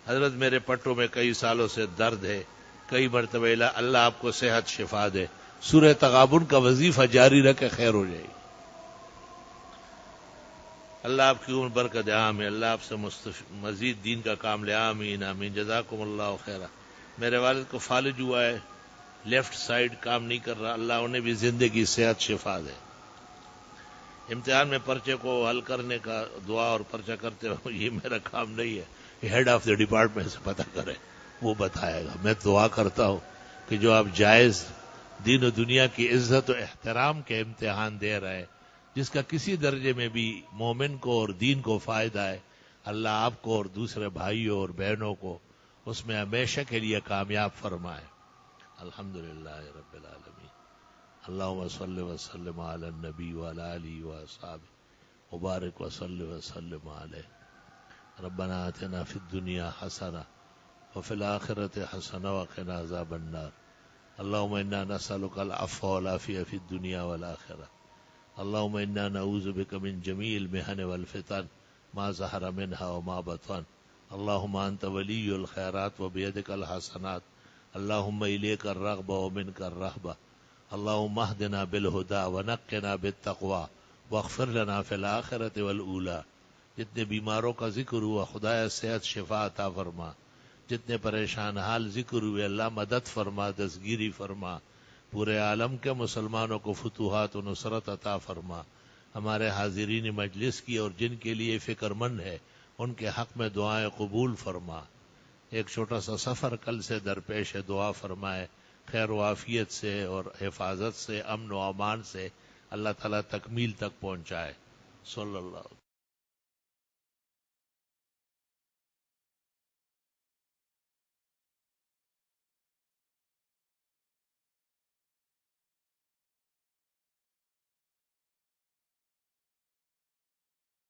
حضرت میرے پٹوں میں کئی سالوں سے درد ہے، کئی مرتبہ اللہ آپ کو صحت شفا دے. سورہ تغابن کا وظیفہ جاری رکھے، خیر ہو جائے گی. اللہ آپ کی عمر برکت. آمین. اللہ آپ سے مزید دین کا کام لے. آمین آمین. جزاکم اللہ خیرہ. میرے والد کو فالج ہوا ہے، لیفٹ سائیڈ کام نہیں کر رہا. اللہ انہیں بھی زندگی صحت شفا دے. امتحان میں پرچے کو حل کرنے کا دعا اور پرچہ کرتے ہو، یہ میرا کام نہیں ہے. ہیڈ آف دی ڈپارٹمنٹ سے پتہ کرے، وہ بتائے گا. میں دعا کرتا ہوں کہ جو آپ جائز دین و دنیا کی عزت و احترام کے امتحان دے رہے، جس کا کسی درجے میں بھی مومن کو اور دین کو فائدہ ہے، اللہ آپ کو اور دوسرے بھائیوں اور بہنوں کو اس میں ہمیشہ کے لیے کامیاب فرمائے. الحمدللہ رب العالمین. اللہم صلی وسلم علی النبی وعلی آلہ وصحبہ وبارک وصلی وسلم علیہ. ربنا آتنا فی الدنیا حسنہ وفی الآخرۃ حسنہ وقنا عذاب النار. اللہم انا نسألک العفو والعافیہ فی الدنیا والآخرہ. اللہم انا نعوذ بک من جمیع المحن والفتن ما ظہر منہا وما بطن. اللہم انت ولی الخیرات وبیدک الحسنات. اللہم الیک الرغبہ ومنک الرہبہ. اللہم اہدنا بالہدی ونقنا بالتقوی واغفر لنا فی الآخرۃ والأولی. جتنے بیماروں کا ذکر ہوا خدایا صحت شفا عطا فرما. جتنے پریشان حال ذکر ہوئے اللہ مدد فرما، دستگیری فرما. پورے عالم کے مسلمانوں کو فتوحات و نصرت عطا فرما. ہمارے حاضرین مجلس کی اور جن کے لیے فکر مند ہے ان کے حق میں دعائیں قبول فرما. ایک چھوٹا سا سفر کل سے درپیش ہے، دعا فرمائے خیر و عافیت سے اور حفاظت سے، امن و امان سے اللہ تعالیٰ تکمیل تک پہنچائے. صلی اللہ